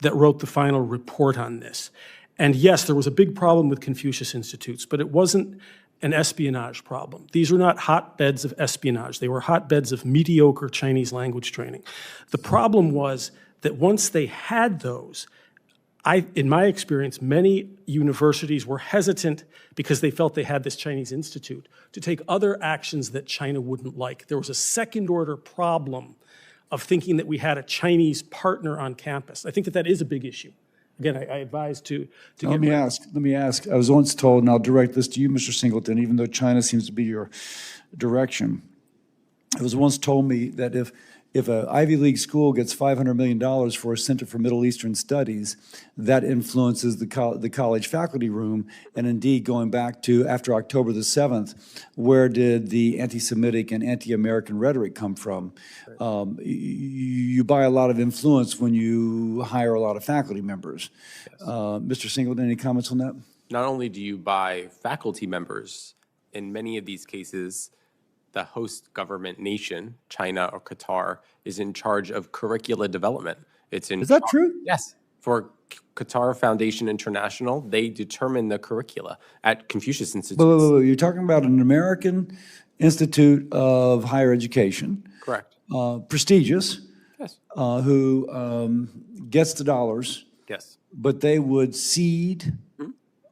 that wrote the final report on this. And yes, there was a big problem with Confucius Institutes, but it wasn't an espionage problem. These are not hotbeds of espionage. They were hotbeds of mediocre Chinese language training. The problem was that once they had those, in my experience, many universities were hesitant because they felt they had this Chinese institute to take other actions that China wouldn't like. There was a second-order problem of thinking that we had a Chinese partner on campus. I think that is a big issue. Again, I advise to let me ask. I was once told, and I'll direct this to you, Mr. Singleton, even though China seems to be your direction. It was once told me that if an Ivy League school gets $500 million for a Center for Middle Eastern Studies, that influences the college faculty room. And indeed, going back to after October the 7th, where did the anti-Semitic and anti-American rhetoric come from? You buy a lot of influence when you hire a lot of faculty members. Yes. Mr. Singleton, any comments on that? Not only do you buy faculty members, in many of these cases, the host government nation, China or Qatar, is in charge of curricula development. Is that true? Yes. For Qatar Foundation International, they determine the curricula at Confucius Institute. Wait. You're talking about an American Institute of Higher Education. Correct. Prestigious. Yes. Who gets the dollars. Yes. But they would cede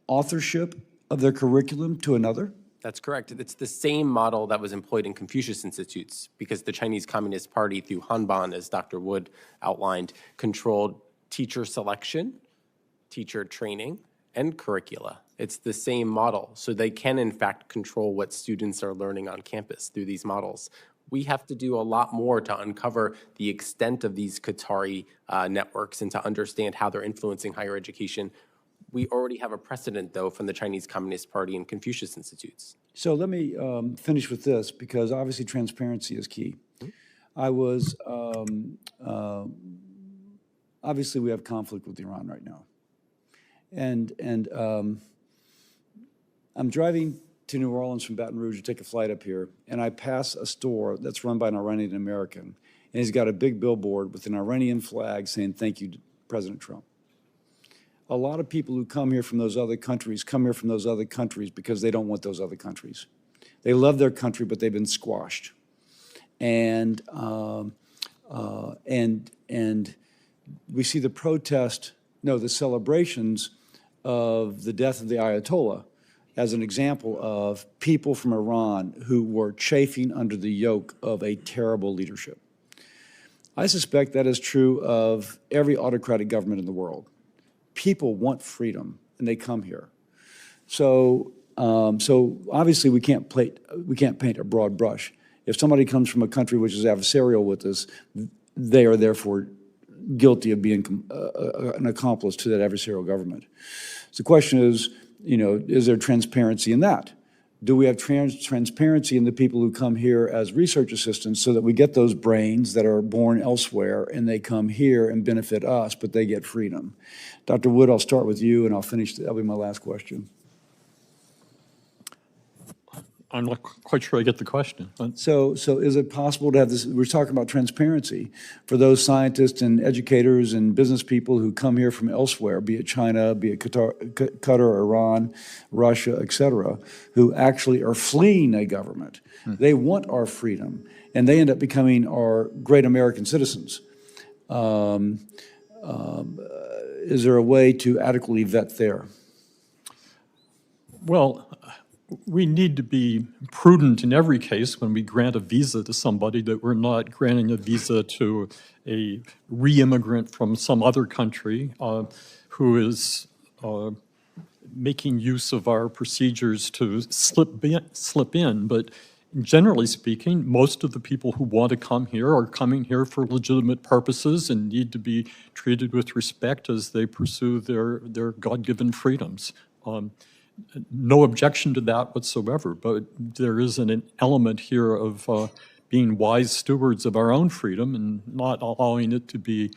authorship of their curriculum to another? That's correct. It's the same model that was employed in Confucius Institutes, because the Chinese Communist Party, through Hanban, as Dr. Wood outlined, controlled teacher selection, teacher training, and curricula. It's the same model. So they can, in fact, control what students are learning on campus through these models. We have to do a lot more to uncover the extent of these Qatari networks and to understand how they're influencing higher education. We already have a precedent, though, from the Chinese Communist Party and Confucius Institutes. So let me finish with this, because obviously transparency is key. I was, obviously we have conflict with Iran right now. And I'm driving to New Orleans from Baton Rouge to take a flight up here, and I pass a store that's run by an Iranian American, and he's got a big billboard with an Iranian flag saying, "Thank you, President Trump." A lot of people who come here from those other countries because they don't want those other countries. They love their country, but they've been squashed. And we see the celebrations of the death of the Ayatollah as an example of people from Iran who were chafing under the yoke of a terrible leadership. I suspect that is true of every autocratic government in the world. People want freedom, and they come here. So obviously we can't paint a broad brush. If somebody comes from a country which is adversarial with us, they are therefore guilty of being an accomplice to that adversarial government. So the question is, is there transparency in that? Do we have transparency in the people who come here as research assistants so that we get those brains that are born elsewhere and they come here and benefit us, but they get freedom? Dr. Wood, I'll start with you and I'll finish. That'll be my last question. I'm not quite sure I get the question. So is it possible to have this? We're talking about transparency for those scientists and educators and business people who come here from elsewhere, be it China, be it Qatar, Iran, Russia, et cetera, who actually are fleeing a government. They want our freedom, and they end up becoming our great American citizens. Is there a way to adequately vet there? Well, we need to be prudent in every case when we grant a visa to somebody, that we're not granting a visa to a re-immigrant from some other country who is making use of our procedures to slip in. But generally speaking, most of the people who want to come here are coming here for legitimate purposes and need to be treated with respect as they pursue their God-given freedoms. No objection to that whatsoever, but there is an element here of being wise stewards of our own freedom and not allowing it to be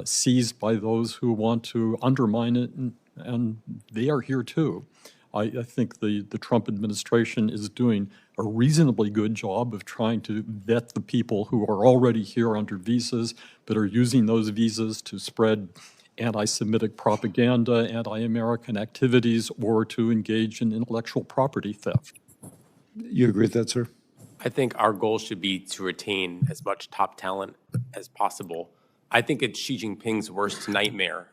seized by those who want to undermine it, and they are here too. I think the Trump administration is doing a reasonably good job of trying to vet the people who are already here under visas, but are using those visas to spread anti-Semitic propaganda, anti-American activities, or to engage in intellectual property theft. You agree with that, sir? I think our goal should be to retain as much top talent as possible. I think it's Xi Jinping's worst nightmare,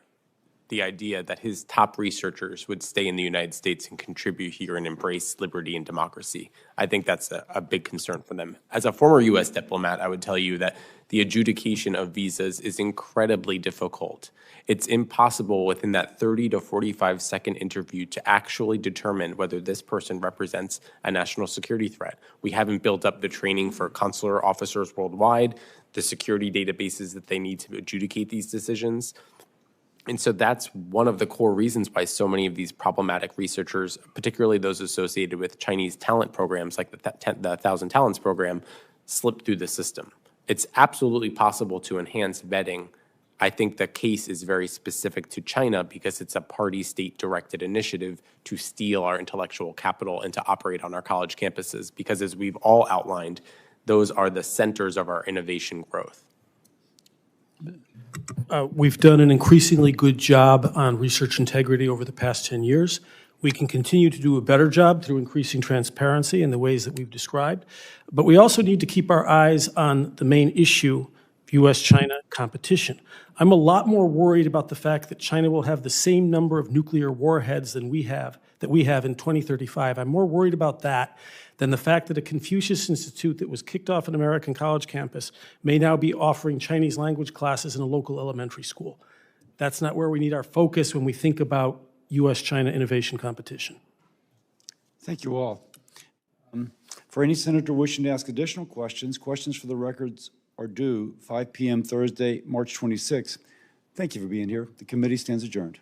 the idea that his top researchers would stay in the United States and contribute here and embrace liberty and democracy. I think that's a big concern for them. As a former U.S. diplomat, I would tell you that the adjudication of visas is incredibly difficult. It's impossible within that 30 to 45-second interview to actually determine whether this person represents a national security threat. We haven't built up the training for consular officers worldwide, the security databases that they need to adjudicate these decisions. And so that's one of the core reasons why so many of these problematic researchers, particularly those associated with Chinese talent programs like the 1,000 Talents program, slip through the system. It's absolutely possible to enhance vetting. I think the case is very specific to China because it's a party state-directed initiative to steal our intellectual capital and to operate on our college campuses, because as we've all outlined, those are the centers of our innovation growth. We've done an increasingly good job on research integrity over the past 10 years. We can continue to do a better job through increasing transparency in the ways that we've described. But we also need to keep our eyes on the main issue, U.S.-China competition. I'm a lot more worried about the fact that China will have the same number of nuclear warheads that we have in 2035. I'm more worried about that than the fact that a Confucius Institute that was kicked off an American college campus may now be offering Chinese language classes in a local elementary school. That's not where we need our focus when we think about U.S.-China innovation competition. Thank you all. For any senator wishing to ask additional questions, questions for the records are due 5 p.m. Thursday, March 26th. Thank you for being here. The committee stands adjourned.